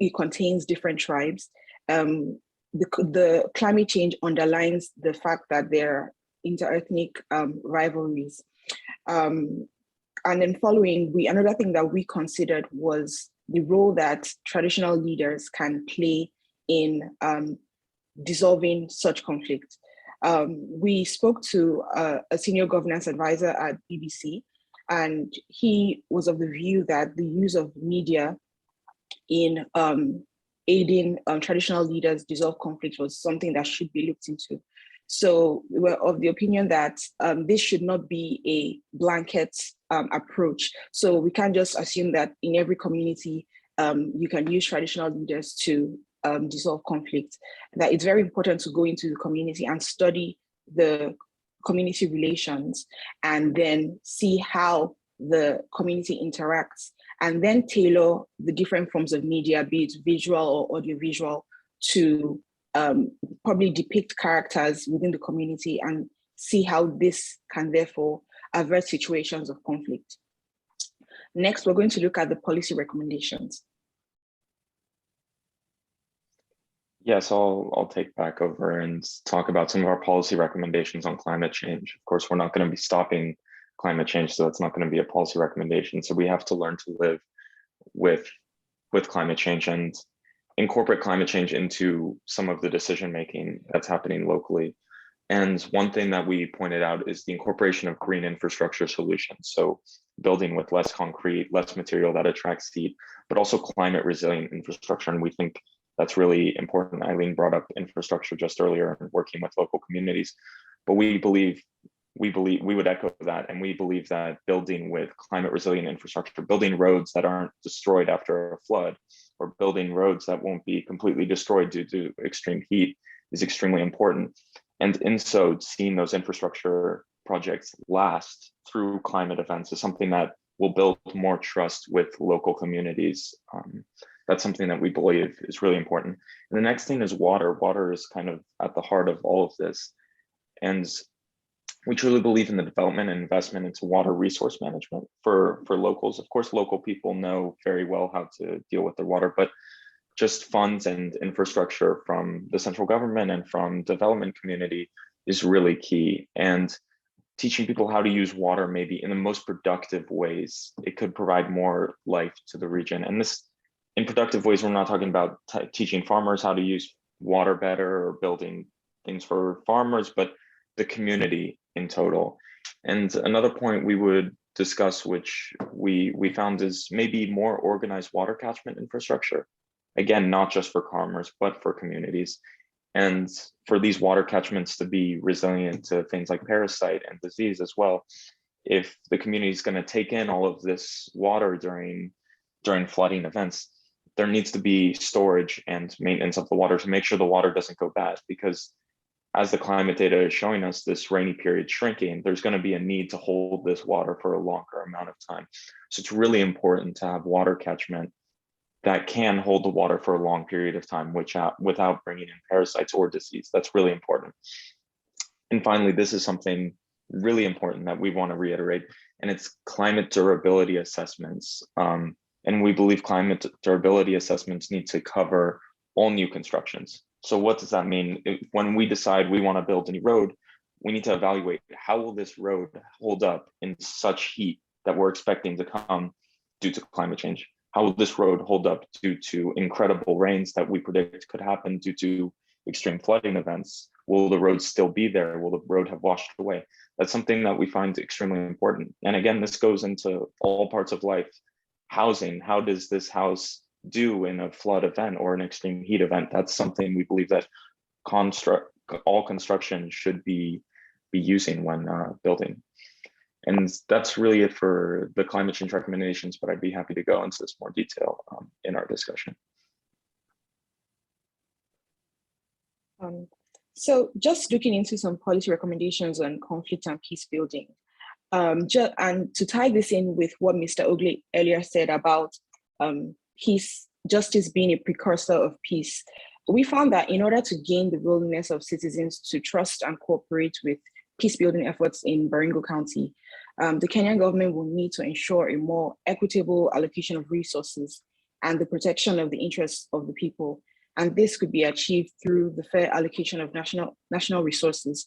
it contains different tribes, the climate change underlines the fact that there are interethnic rivalries. And then following, another thing that we considered was the role that traditional leaders can play in dissolving such conflict. We spoke to a senior governance advisor at BBC, and he was of the view that the use of media in aiding traditional leaders dissolve conflict was something that should be looked into. So we were of the opinion that this should not be a blanket approach. So we can't just assume that in every community you can use traditional leaders to dissolve conflict. That it's very important to go into the community and study the community relations, and then see how the community interacts, and then tailor the different forms of media, be it visual or audiovisual, to probably depict characters within the community and see how this can therefore avert situations of conflict. Next, we're going to look at the policy recommendations. Yes, I'll take back over and talk about some of our policy recommendations on climate change. Of course, we're not going to be stopping climate change, so it's not going to be a policy recommendation. So we have to learn to live with with climate change and incorporate climate change into some of the decision making that's happening locally. And one thing that we pointed out is the incorporation of green infrastructure solutions. So building with less concrete, less material that attracts heat, but also climate resilient infrastructure. And we think that's really important. Eileen brought up infrastructure just earlier and working with local communities, but we would echo that. And we believe that building with climate resilient infrastructure, building roads that aren't destroyed after a flood, or building roads that won't be completely destroyed due to extreme heat is extremely important. And in so, seeing those infrastructure projects last through climate events is something that will build more trust with local communities. That's something that we believe is really important. And the next thing is water. Water is kind of at the heart of all of this. And we truly believe in the development and investment into water resource management for locals. Of course, local people know very well how to deal with their water, but just funds and infrastructure from the central government and from development community is really key. And teaching people how to use water maybe in the most productive ways, it could provide more life to the region. And this, in productive ways, we're not talking about teaching farmers how to use water better or building things for farmers, but the community in total. And another point we would discuss, which we found, is maybe more organized water catchment infrastructure. Again, not just for farmers, but for communities. And for these water catchments to be resilient to things like parasite and disease as well. If the community is going to take in all of this water during flooding events, there needs to be storage and maintenance of the water to make sure the water doesn't go bad, because as the climate data is showing us, this rainy period shrinking, there's going to be a need to hold this water for a longer amount of time. So it's really important to have water catchment that can hold the water for a long period of time, without bringing in parasites or disease. That's really important. And finally, this is something really important that we want to reiterate, and it's climate durability assessments. And we believe climate durability assessments need to cover all new constructions. So what does that mean? When we decide we want to build a new road, we need to evaluate, how will this road hold up in such heat that we're expecting to come due to climate change? How will this road hold up due to incredible rains that we predict could happen due to extreme flooding events? Will the road still be there? Will the road have washed away? That's something that we find extremely important. And again, this goes into all parts of life. Housing, how does this house do in a flood event or an extreme heat event? That's something we believe that all construction should be using when building. And that's really it for the climate change recommendations, but I'd be happy to go into this more detail in our discussion. So just looking into some policy recommendations on conflict and peace building. And to tie this in with what Mr. Ogle earlier said about peace, justice being a precursor of peace, we found that in order to gain the willingness of citizens to trust and cooperate with peace building efforts in Baringo County, the Kenyan government will need to ensure a more equitable allocation of resources and the protection of the interests of the people. And this could be achieved through the fair allocation of national resources,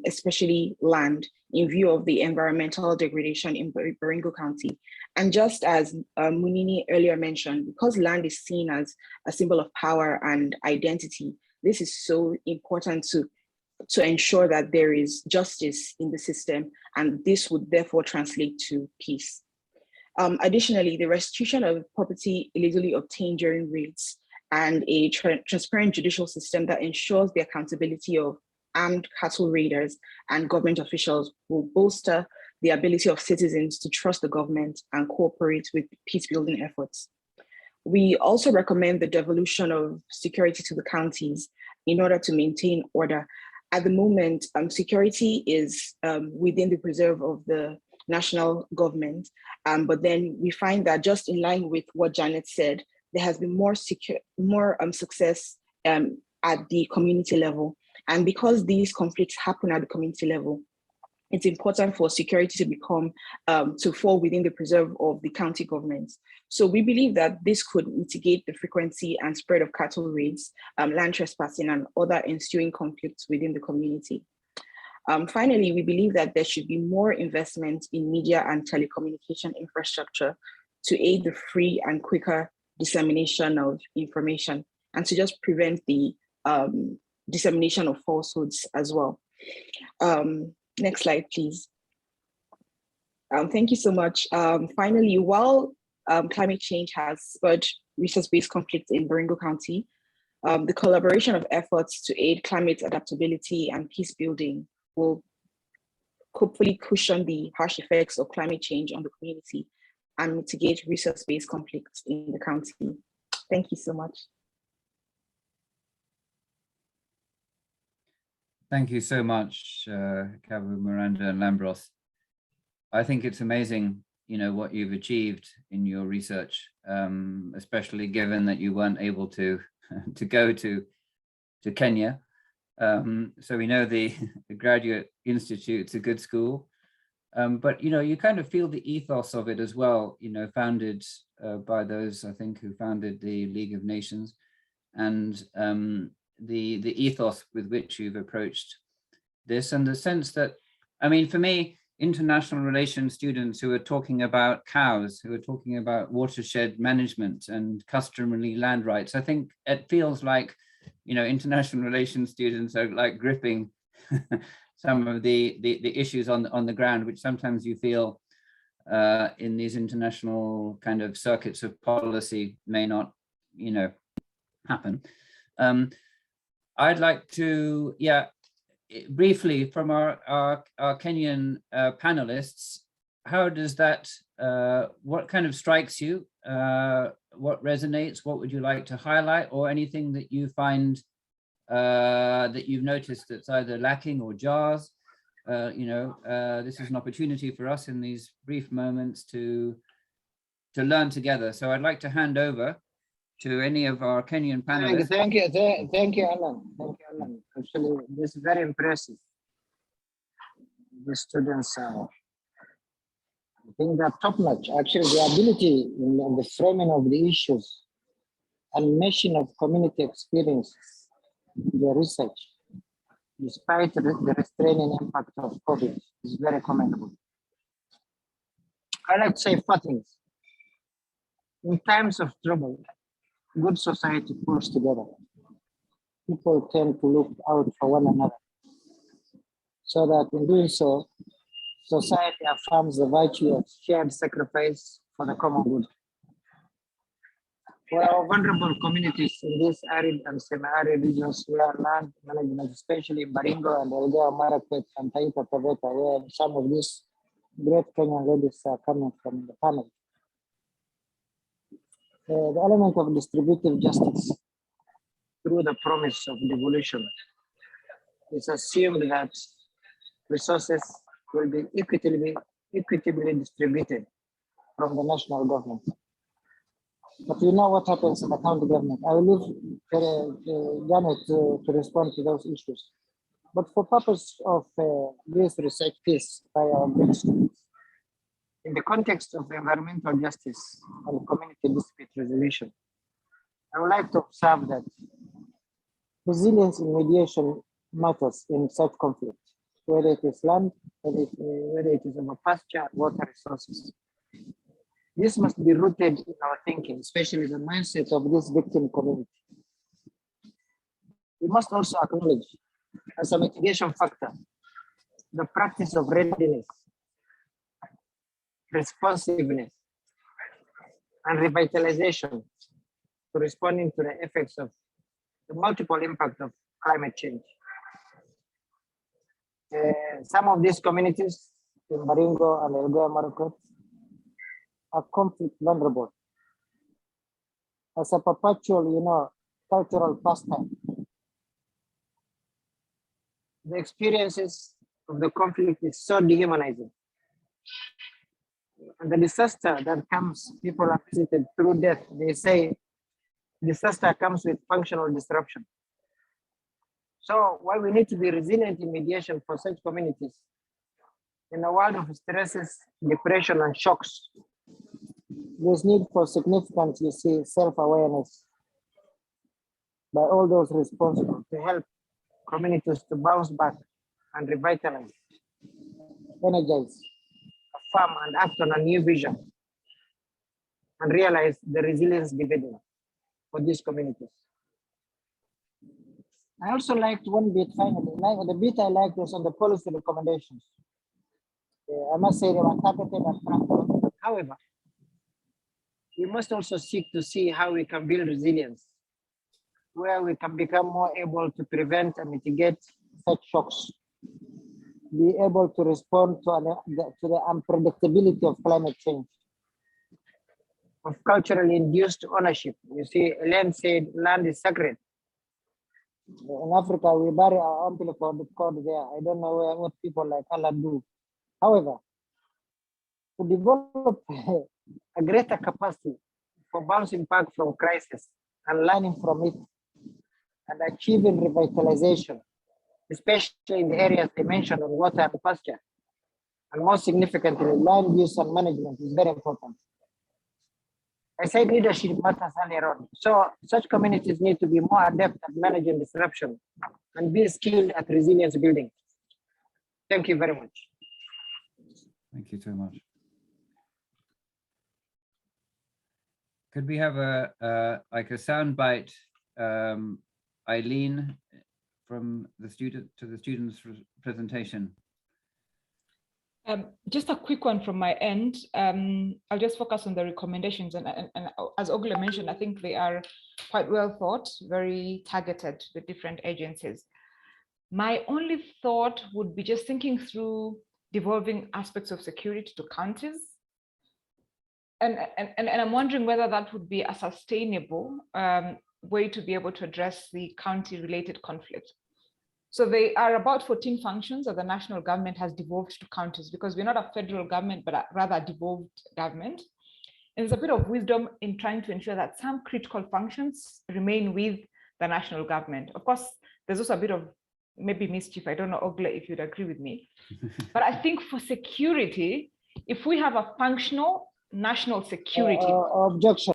especially land, in view of the environmental degradation in Baringo County. And just as Munini earlier mentioned, because land is seen as a symbol of power and identity, this is so important to ensure that there is justice in the system, and this would therefore translate to peace. Additionally, the restitution of property illegally obtained during raids and a transparent judicial system that ensures the accountability of armed cattle raiders and government officials will bolster the ability of citizens to trust the government and cooperate with peace-building efforts. We also recommend the devolution of security to the counties in order to maintain order. At the moment, security is within the preserve of the national government, but then we find that, just in line with what Janet said, there has been more success at the community level. And because these conflicts happen at the community level, it's important for security to fall within the preserve of the county governments. So we believe that this could mitigate the frequency and spread of cattle raids, land trespassing, and other ensuing conflicts within the community. Finally, we believe that there should be more investment in media and telecommunication infrastructure to aid the free and quicker dissemination of information and to just prevent the dissemination of falsehoods as well. Next slide, please. Thank you so much. Finally, while climate change has spurred resource-based conflict in Baringo County, the collaboration of efforts to aid climate adaptability and peace building will hopefully cushion the harsh effects of climate change on the community and mitigate resource-based conflicts in the county. Thank you so much. Thank you so much, Kavu, Miranda, and Lambros. I think it's amazing, what you've achieved in your research, especially given that you weren't able to go to Kenya. So we know the Graduate Institute's a good school, but you kind of feel the ethos of it as well. Founded by those, I think, who founded the League of Nations, and the ethos with which you've approached this, and the sense that, for me, international relations students who are talking about cows, who are talking about watershed management and customary land rights, I think it feels like, international relations students are like gripping some of the issues on the ground, which sometimes you feel in these international kind of circuits of policy may not, happen. I'd like to, briefly from our Kenyan panelists, how does that, what kind of strikes you? What resonates? What would you like to highlight, or anything that you find that you've noticed that's either lacking or jars? This is an opportunity for us in these brief moments to learn together. So I'd like to hand over to any of our Kenyan panelists. Thank you, Alan. Thank you, Alan. Actually, this is very impressive. The students, I think they're top notch. Actually, the ability in the framing of the issues and meshing of community experience, the research, despite the restraining impact of COVID, is very commendable. I like to say 4 things. In times of trouble, good society pulls together. People tend to look out for one another, so that in doing so, society affirms the virtue of shared sacrifice for the common good. For our vulnerable communities in these arid and semi-arid regions where land management, especially in Baringo and Elgeyo Marakwet and Taita Taveta, where some of these great Kenyan ladies are coming from the panel, the element of distributive justice through the promise of devolution is assumed that resources will be equitably distributed from the national government. But you know what happens in the county government. I will leave Janet to respond to those issues. But for purpose of this research piece by our great students, in the context of environmental justice and community dispute resolution, I would like to observe that resilience in mediation matters in such conflict, whether it is land, whether it is over pasture, water resources. This must be rooted in our thinking, especially the mindset of this victim community. We must also acknowledge, as a mitigation factor, the practice of readiness, responsiveness, and revitalization to responding to the effects of the multiple impact of climate change. Some of these communities in Baringo and Elgeyo Marakwet are conflict vulnerable. As a perpetual, cultural pastime, the experiences of the conflict is so dehumanizing. And the disaster that comes, people are visited through death. They say disaster comes with functional disruption. So while we need to be resilient in mediation for such communities, in a world of stresses, depression, and shocks, there's need for significant, self-awareness by all those responsible to help communities to bounce back and revitalize, energize, affirm, and act on a new vision. and realize the resilience dividend for these communities. I also liked one bit finally, the bit I liked was on the policy recommendations. I must say they were targeted and practical. However, we must also seek to see how we can build resilience, where we can become more able to prevent and mitigate such shocks, be able to respond to the unpredictability of climate change, of culturally induced ownership. You see, Elaine said land is sacred. In Africa, we bury our umbilical cord there. I don't know what people like Allah do. However, to develop a greater capacity for bouncing back from crisis and learning from it and achieving revitalization, especially in the areas I mentioned on water and pasture, and more significantly, land use and management is very important. I said leadership matters earlier on. So such communities need to be more adept at managing disruption and be skilled at resilience building. Thank you very much. Thank you so much. Could we have a like a soundbite, Eileen, from the students' presentation? Just a quick one from my end. I'll just focus on the recommendations, and as Ogle mentioned, I think they are quite well thought, very targeted to the different agencies. My only thought would be just thinking through devolving aspects of security to counties. And I'm wondering whether that would be a sustainable way to be able to address the county-related conflict. So they are about 14 functions that the national government has devolved to counties, because we're not a federal government, but rather a devolved government. And there's a bit of wisdom in trying to ensure that some critical functions remain with the national government. Of course, there's also a bit of maybe mischief. I don't know, Ogle, if you'd agree with me. But I think for security, if we have a functional national security. Objection.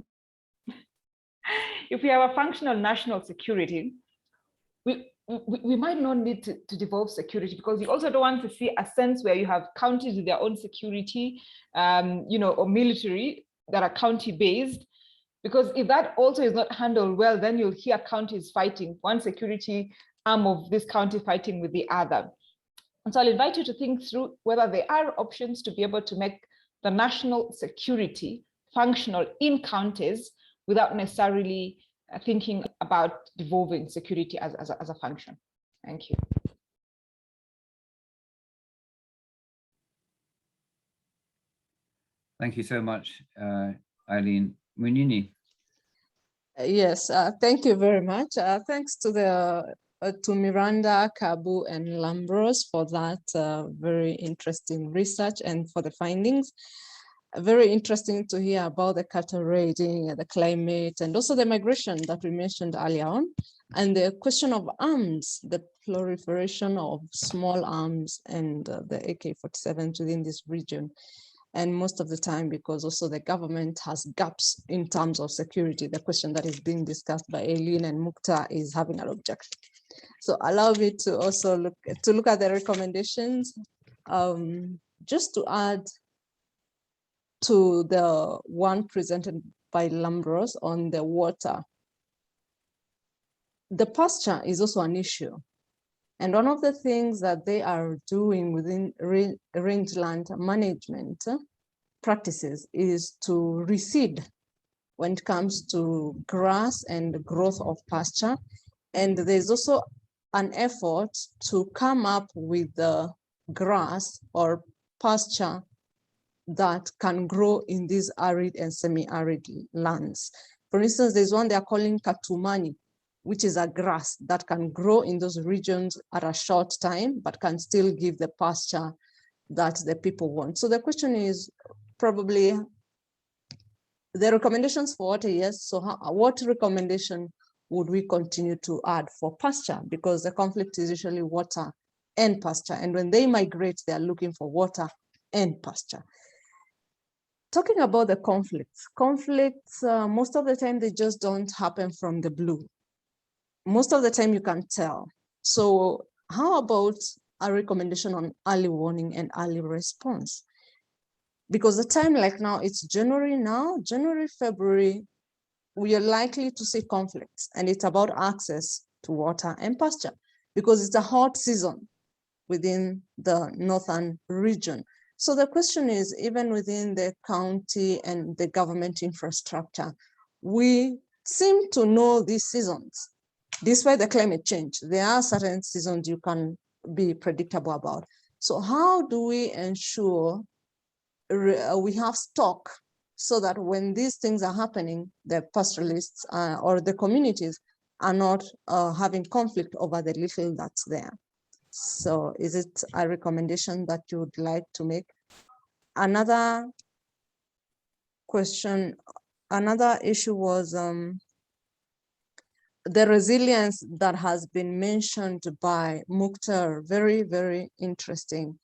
If we have a functional national security, we might not need to devolve security, because you also don't want to see a sense where you have counties with their own security, or military that are county-based. Because if that also is not handled well, then you'll hear counties fighting, one security arm of this county fighting with the other. And so I'll invite you to think through whether there are options to be able to make the national security functional in counties without necessarily thinking about devolving security as a function. Thank you. Thank you so much, Eileen. Munini. Yes, thank you very much. Thanks to to Miranda, Kabu, and Lambros for that very interesting research and for the findings. Very interesting to hear about the cattle raiding and the climate, and also the migration that we mentioned earlier on, and the question of arms, the proliferation of small arms and the AK-47 within this region. And most of the time, because also the government has gaps in terms of security, the question that is being discussed by Eileen and Mukta is having an objection. So allow me to also look at the recommendations, just to add to the one presented by Lambros on the water. The pasture is also an issue. And one of the things that they are doing within rangeland management practices is to reseed when it comes to grass and the growth of pasture. And there's also an effort to come up with the grass or pasture that can grow in these arid and semi-arid lands. For instance, there's one they are calling katumani, which is a grass that can grow in those regions at a short time, but can still give the pasture that the people want. So the question is probably the recommendations for water, yes. So what recommendation would we continue to add for pasture? Because the conflict is usually water and pasture. And when they migrate, they are looking for water and pasture. Talking about the conflicts, most of the time, they just don't happen from the blue. Most of the time you can tell. So how about a recommendation on early warning and early response? because the time like now, it's January now, January, February, we are likely to see conflicts, and it's about access to water and pasture because it's a hot season within the northern region. So the question is, even within the county and the government infrastructure, we seem to know these seasons. Despite the climate change, there are certain seasons you can be predictable about. So how do we ensure we have stock so that when these things are happening, the pastoralists or the communities are not having conflict over the little that's there? So is it a recommendation that you would like to make? Another question, another issue was the resilience that has been mentioned by Mukhtar, very, very interesting.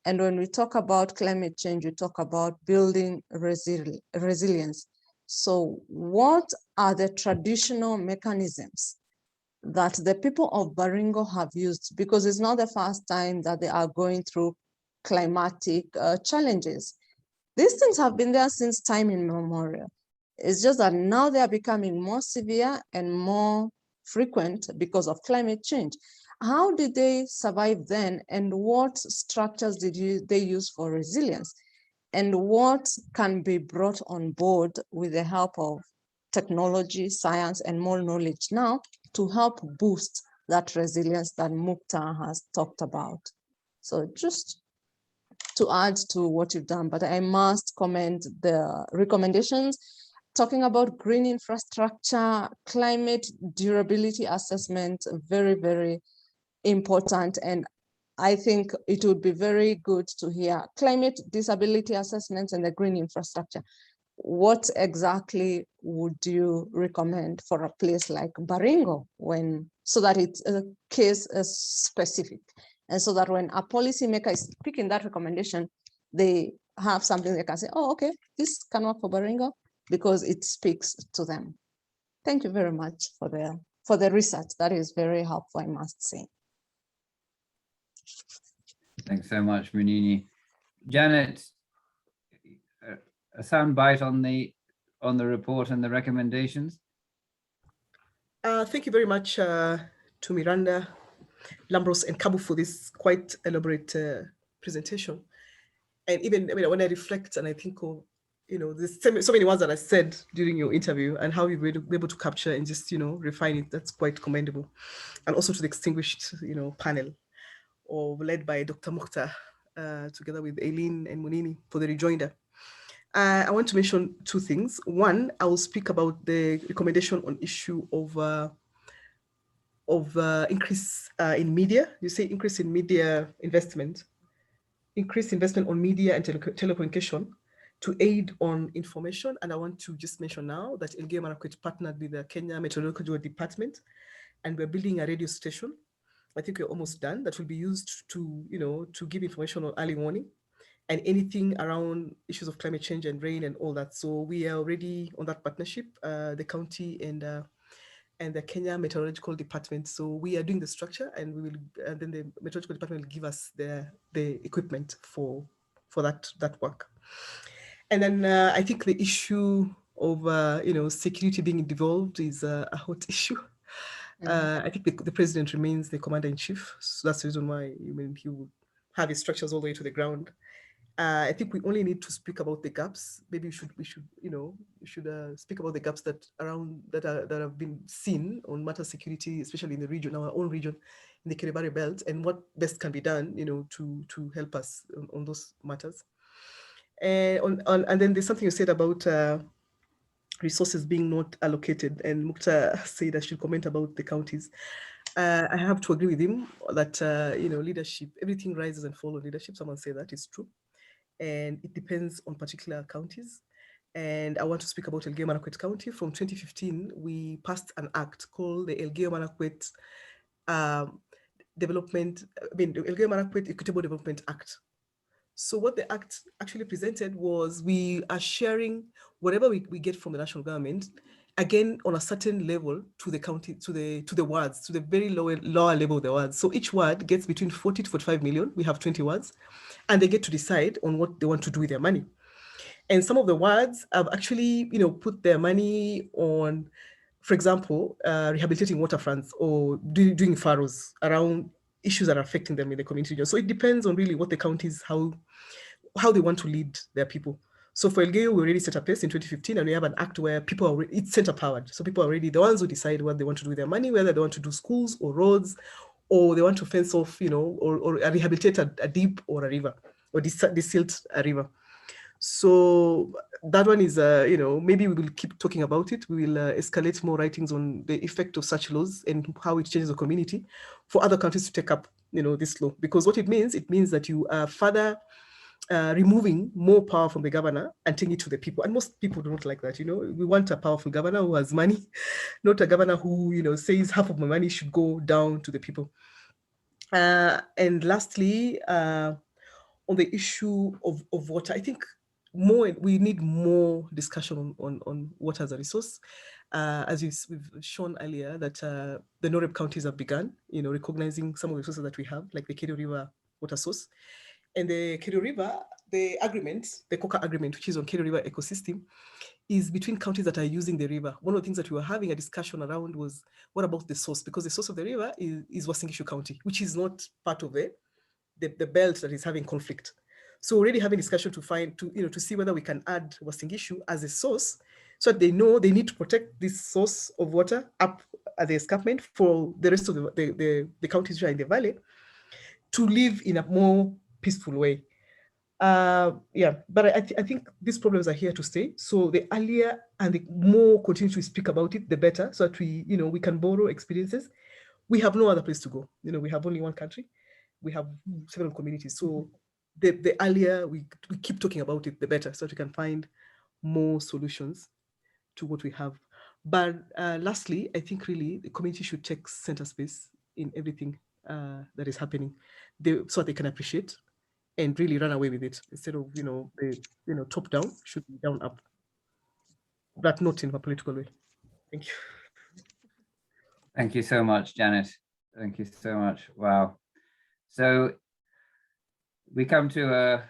And when we talk about climate change, we talk about building resilience. So what are the traditional mechanisms that the people of Baringo have used? Because it's not the first time that they are going through climatic challenges. These things have been there since time immemorial. It's just that now they are becoming more severe and more frequent because of climate change. How did they survive then, and what structures did they use for resilience? And what can be brought on board with the help of technology, science, and more knowledge now to help boost that resilience that Mukhtar has talked about? So just to add to what you've done, but I must commend the recommendations talking about green infrastructure, climate durability assessment, very, very important. And I think it would be very good to hear climate disability assessments and the green infrastructure. What exactly would you recommend for a place like Baringo so that it's a case specific? And so that when a policymaker is picking that recommendation, they have something they can say, oh, okay, this can work for Baringo because it speaks to them. Thank you very much for the research. That is very helpful, I must say. Thanks so much, Munini. Janet, a sound bite on the report and the recommendations. Thank you very much to Miranda, Lambros, and Kabu for this quite elaborate presentation. And even when I reflect and I think of, there's so many words that I said during your interview and how you were able to capture and just, refine it, that's quite commendable. And also to the distinguished, panel led by Dr. Mukhtar, together with Eileen and Munini for the rejoinder. I want to mention two things. One, I will speak about the recommendation on issue of increase in media. You say increase in media investment, increased investment on media and telecommunication to aid on information. And I want to just mention now that Elgeyo Marakwet partnered with the Kenya Meteorological Department, and we're building a radio station. I think we're almost done. That will be used to, to give information on early warning and anything around issues of climate change and rain and all that. So we are already on that partnership, the county and the Kenya Meteorological Department. So we are doing the structure, and then the Meteorological Department will give us the equipment for that work. And then I think the issue of security being devolved is a hot issue. I think the president remains the commander-in-chief, so that's the reason why he would have his structures all the way to the ground. I think we only need to speak about the gaps. Maybe we should speak about the gaps that have been seen on matter security, especially in the region, our own region, in the Kiribati belt, and what best can be done, to help us on those matters. And then there's something you said about resources being not allocated, and Mukhtar said I should comment about the counties. I have to agree with him that leadership, everything rises and falls on leadership. Someone said that is true, and it depends on particular counties. And I want to speak about Elgeyo Marakwet County. From 2015, we passed an act called the Elgeyo Marakwet Elgeyo Marakwet Equitable Development Act. So what the act actually presented was we are sharing whatever we get from the national government, again, on a certain level to the county, to the wards, to the very lower level of the wards. So each ward gets between 40 to 45 million. We have 20 wards, and they get to decide on what they want to do with their money. And some of the wards have actually, put their money on, for example, rehabilitating waterfronts or doing furrows around issues that are affecting them in the community. So it depends on really what the counties, how they want to lead their people. So for Elgeyo, we already set a pace in 2015, and we have an act where people are, it's center powered. So people are already the ones who decide what they want to do with their money, whether they want to do schools or roads, or they want to fence off, or rehabilitate a deep or a river, or desilt a river. So that one is, maybe we will keep talking about it. We will escalate more writings on the effect of such laws and how it changes the community for other countries to take up, this law. Because what it means that you are further removing more power from the governor and taking it to the people. And most people don't like that. We want a powerful governor who has money, not a governor who, says half of my money should go down to the people. And lastly, on the issue of water, I think we need more discussion on water as a resource. As we've shown earlier, that the Noreb counties have begun, recognizing some of the resources that we have, like the Kedo River water source. And the Kedo River, the Coca agreement, which is on Kedo River ecosystem, is between counties that are using the river. One of the things that we were having a discussion around was, what about the source? Because the source of the river is Uasin Gishu County, which is not part of the belt that is having conflict. So already having discussion to see whether we can add Uasin Gishu as a source, so that they know they need to protect this source of water up at the escarpment for the rest of the counties which are in the valley to live in a more peaceful way. But I think these problems are here to stay. So the earlier and the more continue to speak about it, the better, so that we can borrow experiences. We have no other place to go. We have only one country. We have several communities. So the earlier we keep talking about it, the better, so that we can find more solutions to what we have. But lastly, I think really the community should take center space in everything that is happening, so they can appreciate and really run away with it, instead of top down, should be down up, but not in a political way. Thank you. Thank you so much, Janet. Thank you so much. Wow. So we come to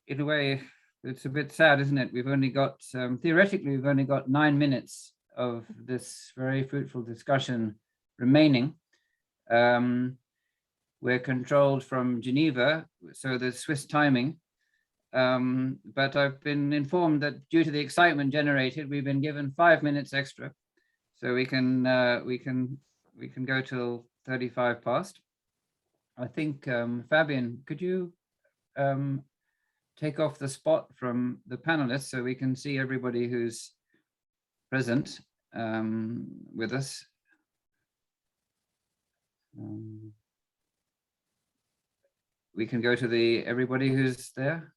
in a way, it's a bit sad, isn't it? We've only got, theoretically, we've only got 9 minutes of this very fruitful discussion remaining. We're controlled from Geneva, so there's Swiss timing. But I've been informed that due to the excitement generated, we've been given 5 minutes extra, so we can go till 35 past. I think Fabian, could you take off the spot from the panelists so we can see everybody who's present with us? We can go to everybody who's there,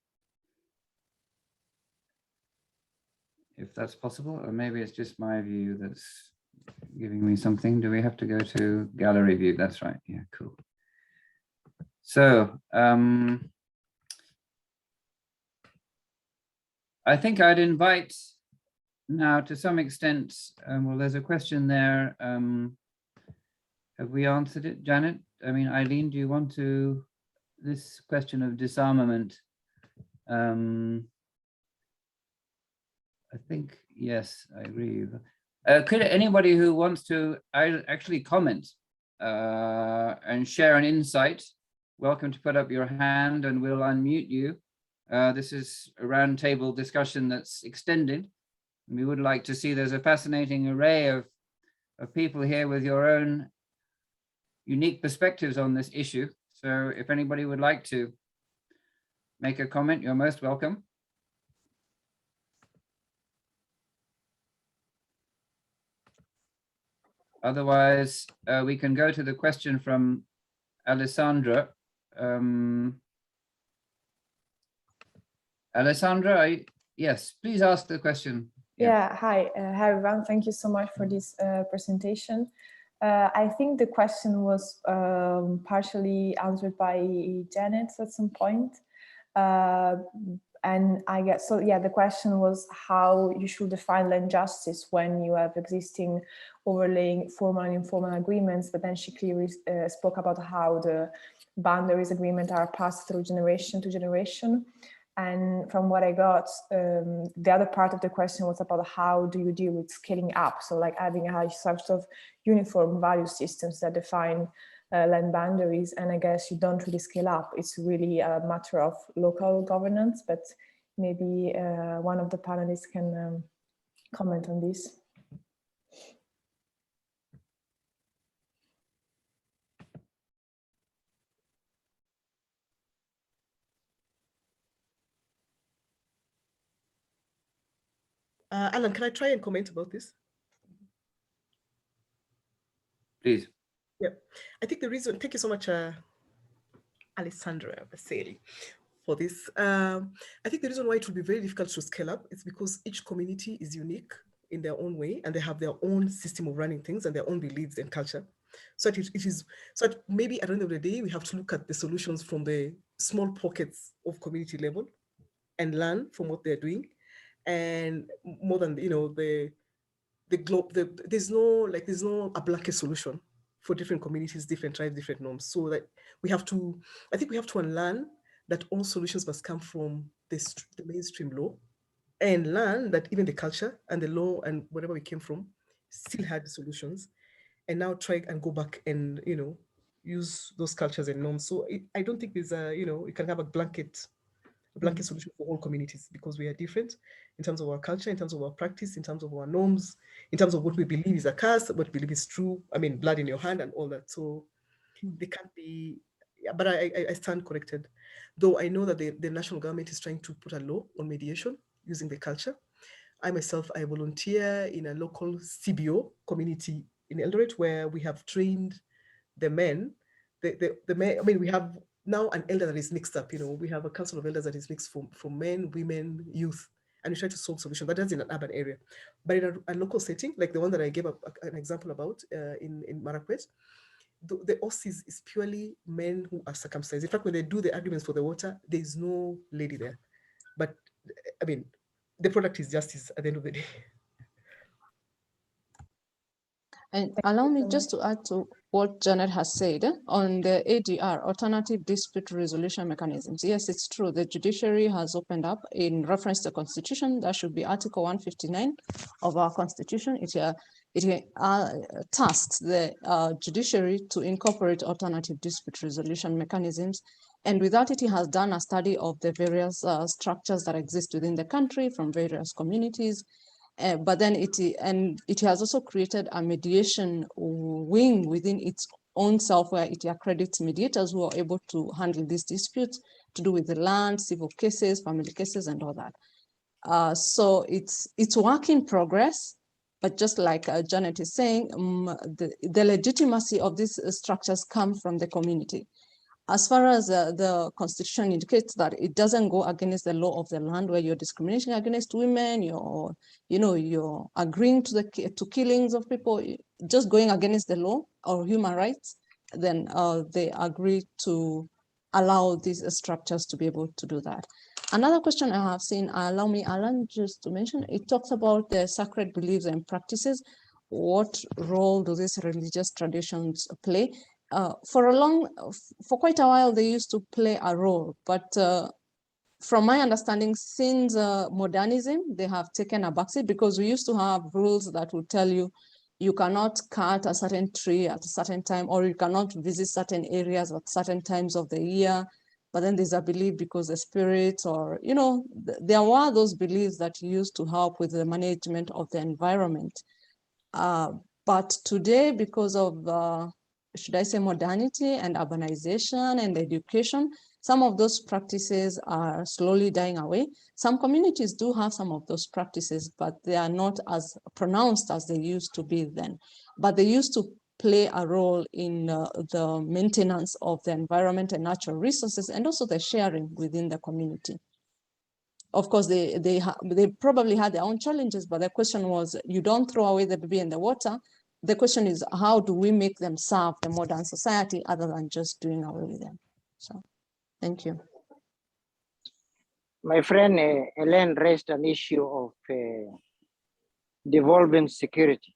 if that's possible, or maybe it's just my view that's giving me something. Do we have to go to gallery view? That's right. Yeah, cool. So I think I'd invite now, to some extent, well, there's a question there. Have we answered it, Janet? I mean, Eileen, do you want to, this question of disarmament? I think, yes, I agree. Could anybody who wants to actually comment and share an insight, welcome to put up your hand and we'll unmute you. This is a roundtable discussion that's extended. We would like to see, there's a fascinating array of people here with your own unique perspectives on this issue. So if anybody would like to make a comment, you're most welcome. Otherwise, we can go to the question from Alessandra. Alessandra, yes, please ask the question. Yeah, hi everyone. Thank you so much for this presentation. I think the question was partially answered by Janet at some point. And I guess, so yeah, the question was how you should define land justice when you have existing overlaying formal and informal agreements, but then she clearly spoke about how the boundaries agreement are passed through generation to generation. And from what I got, the other part of the question was about how do you deal with scaling up? So like having a sort of uniform value systems that define land boundaries. And I guess you don't really scale up. It's really a matter of local governance, but maybe one of the panelists can comment on this. Alan, can I try and comment about this? Please. Yeah, I think the reason, thank you so much, Alessandra Baseli, for this. I think the reason why it will be very difficult to scale up is because each community is unique in their own way, and they have their own system of running things and their own beliefs and culture. So maybe at the end of the day, we have to look at the solutions from the small pockets of community level and learn from what they're doing. And more than, you know, there's no a blanket solution for different communities, different tribes, different norms. So that I think we have to unlearn that all solutions must come from the mainstream law, and learn that even the culture and the law and wherever we came from still had the solutions, and now try and go back and, you know, use those cultures and norms. So I don't think there's a, you know, you can have a blanket solution for all communities, because we are different in terms of our culture, in terms of our practice, in terms of our norms, in terms of what we believe is a curse, what we believe is true. I mean, blood in your hand and all that. So they can't be, but I stand corrected. Though I know that the national government is trying to put a law on mediation using the culture. I myself, I volunteer in a local CBO community in Eldoret, where we have trained the men, the men, I mean, we have now an elder that is mixed up, you know, we have a council of elders that is mixed from men, women, youth, and we try to solve solutions. But that's in an urban area. But in a local setting, like the one that I gave an example about in Marakwet, the OCs is purely men who are circumcised. In fact, when they do the arguments for the water, there is no lady there. But I mean, the product is justice at the end of the day. And allow me just to add to what Janet has said on the ADR, Alternative Dispute Resolution Mechanisms. Yes, it's true. The judiciary has opened up in reference to the Constitution. That should be Article 159 of our Constitution. It tasks the judiciary to incorporate alternative dispute resolution mechanisms. And with that, it has done a study of the various structures that exist within the country from various communities. But then it has also created a mediation wing within its own self, where it accredits mediators who are able to handle these disputes to do with the land, civil cases, family cases, and all that. So it's work in progress. But just like Janet is saying, the legitimacy of these structures come from the community. As far as the Constitution indicates that it doesn't go against the law of the land, where you're discriminating against women, you're agreeing to killings of people, just going against the law or human rights, then they agree to allow these structures to be able to do that. Another question I have seen, allow me, Alan, just to mention, it talks about the sacred beliefs and practices. What role do these religious traditions play? For quite a while, they used to play a role, but from my understanding, since modernism, they have taken a backseat, because we used to have rules that would tell you, you cannot cut a certain tree at a certain time, or you cannot visit certain areas at certain times of the year. But then there's a belief because the spirits, or, you know, there were those beliefs that used to help with the management of the environment. But today, because of should I say modernity and urbanization and education, some of those practices are slowly dying away. Some communities do have some of those practices, but they are not as pronounced as they used to be then. But they used to play a role in the maintenance of the environment and natural resources, and also the sharing within the community. Of course, they probably had their own challenges, but the question was, you don't throw away the baby in the water. The question is, how do we make them serve the modern society other than just doing away with them? So, thank you. My friend Elaine raised an issue of devolving security.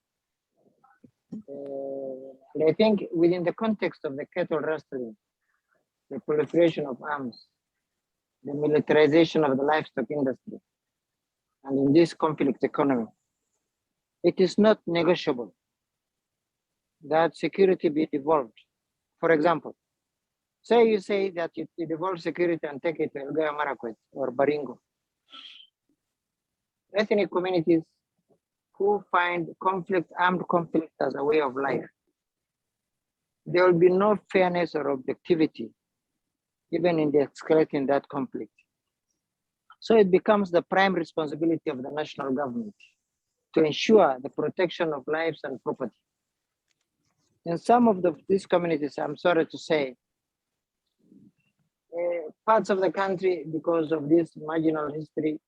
And I think within the context of the cattle rustling, the proliferation of arms, the militarization of the livestock industry, and in this conflict economy, it is not negotiable that security be devolved. For example, say you say that you devolve security and take it to Elgeyo Marakwet or Baringo. Ethnic communities who find armed conflict as a way of life, there will be no fairness or objectivity, even in the escalating that conflict. So it becomes the prime responsibility of the national government to ensure the protection of lives and property. In some of these communities, I'm sorry to say, parts of the country, because of this marginal history,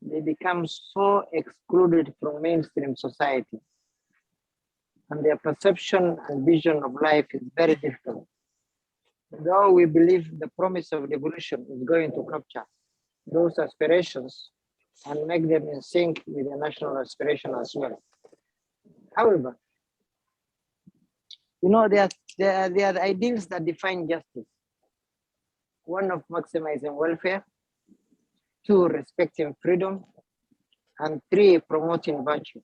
they become so excluded from mainstream society, and their perception and vision of life is very difficult. Though we believe the promise of devolution is going to capture those aspirations and make them in sync with the national aspiration as well. However, you know, there are the ideals that define justice. One of maximizing welfare, two, respecting freedom, and three, promoting virtue.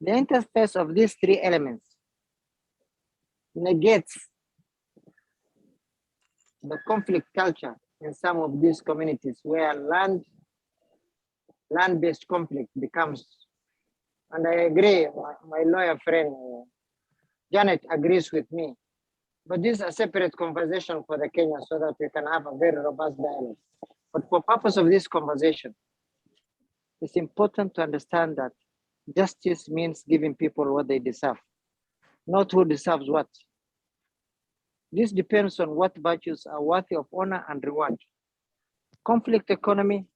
The interface of these three elements negates the conflict culture in some of these communities where land-based conflict becomes, and I agree, my lawyer friend, Janet agrees with me, but this is a separate conversation for the Kenya so that we can have a very robust dialogue. But for purpose of this conversation, it's important to understand that justice means giving people what they deserve, not who deserves what. This depends on what virtues are worthy of honor and reward. Conflict economy,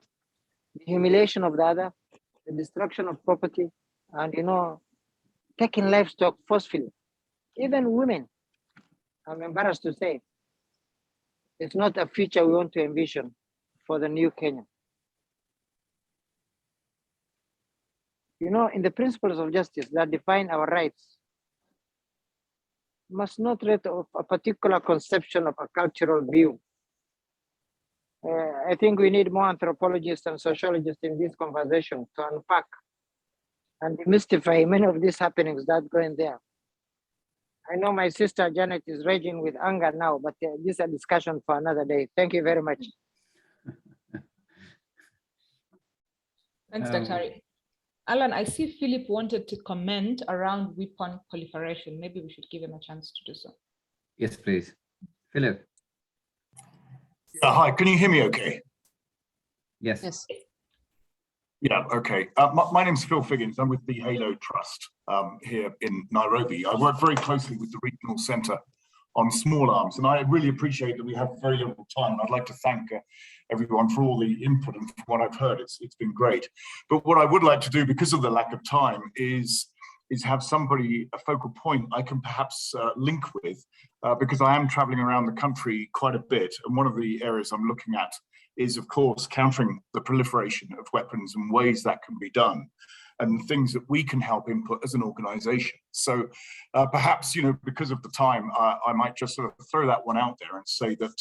the humiliation of the other, the destruction of property, and taking livestock forcefully. Even women, I'm embarrassed to say, it's not a future we want to envision for the new Kenya. In the principles of justice that define our rights, must not let of a particular conception of a cultural view. I think we need more anthropologists and sociologists in this conversation to unpack and demystify many of these happenings that go in there. I know my sister Janet is raging with anger now, but this is a discussion for another day. Thank you very much. Thanks, Dr. Ari. Alan, I see Philip wanted to comment around weapon proliferation. Maybe we should give him a chance to do so. Yes, please. Philip. Yeah, hi, can you hear me okay? Yes. Yes. Yeah, okay. My name's Phil Figgins. I'm with the Halo Trust here in Nairobi. I work very closely with the Regional Centre on Small Arms, and I really appreciate that we have very little time. And I'd like to thank everyone for all the input, and from what I've heard, it's been great. But what I would like to do, because of the lack of time, is have somebody, a focal point I can perhaps link with, because I am traveling around the country quite a bit. And one of the areas I'm looking at is, of course, countering the proliferation of weapons and ways that can be done, and things that we can help input as an organization. So perhaps, because of the time, I might just sort of throw that one out there and say that,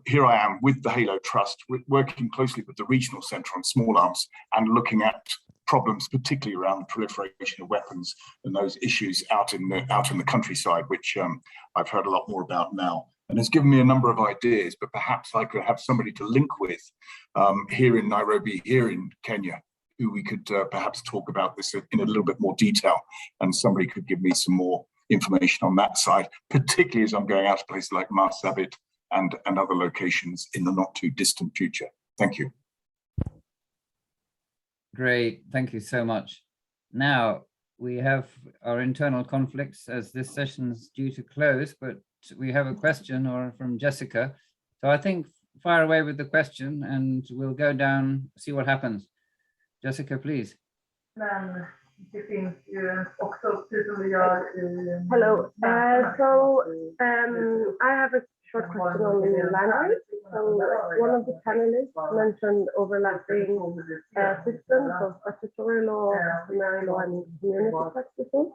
here I am with the Halo Trust, working closely with the Regional Centre on Small Arms and looking at problems, particularly around the proliferation of weapons and those issues out in the countryside, which I've heard a lot more about now. And has given me a number of ideas, but perhaps I could have somebody to link with here in Nairobi, here in Kenya, who we could perhaps talk about this in a little bit more detail, and somebody could give me some more information on that side, particularly as I'm going out to places like Marsabit and other locations in the not too distant future. Thank you. Great, thank you so much. Now, we have our internal conflicts as this session's due to close, but we have a question from Jessica. So I think fire away with the question and we'll go down, see what happens. Jessica, please. Hello. I have a short question on the land rights. So one of the panelists mentioned overlapping systems of statutory law, customary law, and community practices,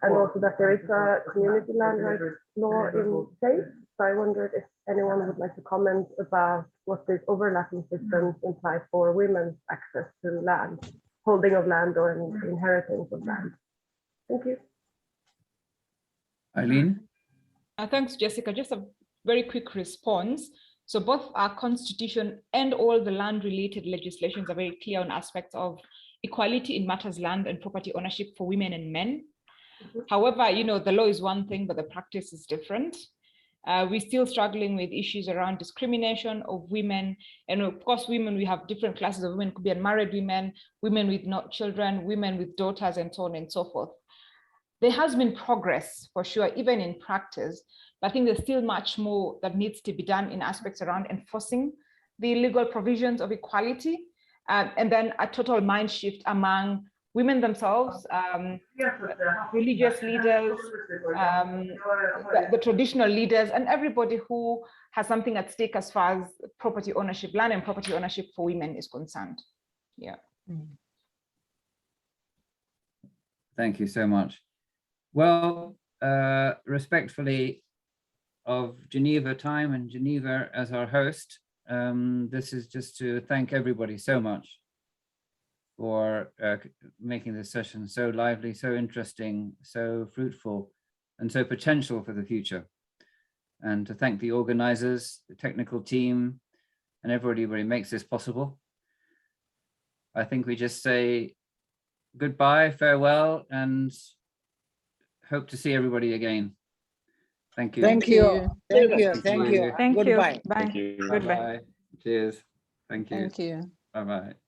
and also that there is a community land rights law in place. So I wondered if anyone would like to comment about what these overlapping systems imply for women's access to land, holding of land or inheritance of land. Thank you. Eileen? Thanks, Jessica. Just a very quick response. So both our constitution and all the land-related legislations are very clear on aspects of equality in matters land and property ownership for women and men. However, you know, the law is one thing, but the practice is different. We're still struggling with issues around discrimination of women. And of course, women, we have different classes of women, could be unmarried women, women with not children, women with daughters, and so on and so forth. There has been progress for sure, even in practice, but I think there's still much more that needs to be done in aspects around enforcing the legal provisions of equality, and then a total mind shift among women themselves, religious leaders, the traditional leaders, and everybody who has something at stake as far as property ownership, land and property ownership for women is concerned. Yeah. Thank you so much. Well, respectfully of Geneva time and Geneva as our host, this is just to thank everybody so much for making this session so lively, so interesting, so fruitful, and so potential for the future. And to thank the organizers, the technical team, and everybody who makes this possible. I think we just say goodbye, farewell, and hope to see everybody again. Thank you. Thank you. Thank you. Thank you. Thank you. Goodbye. Bye. Thank you. Bye-bye. Cheers. Thank you. Thank you. Bye-bye.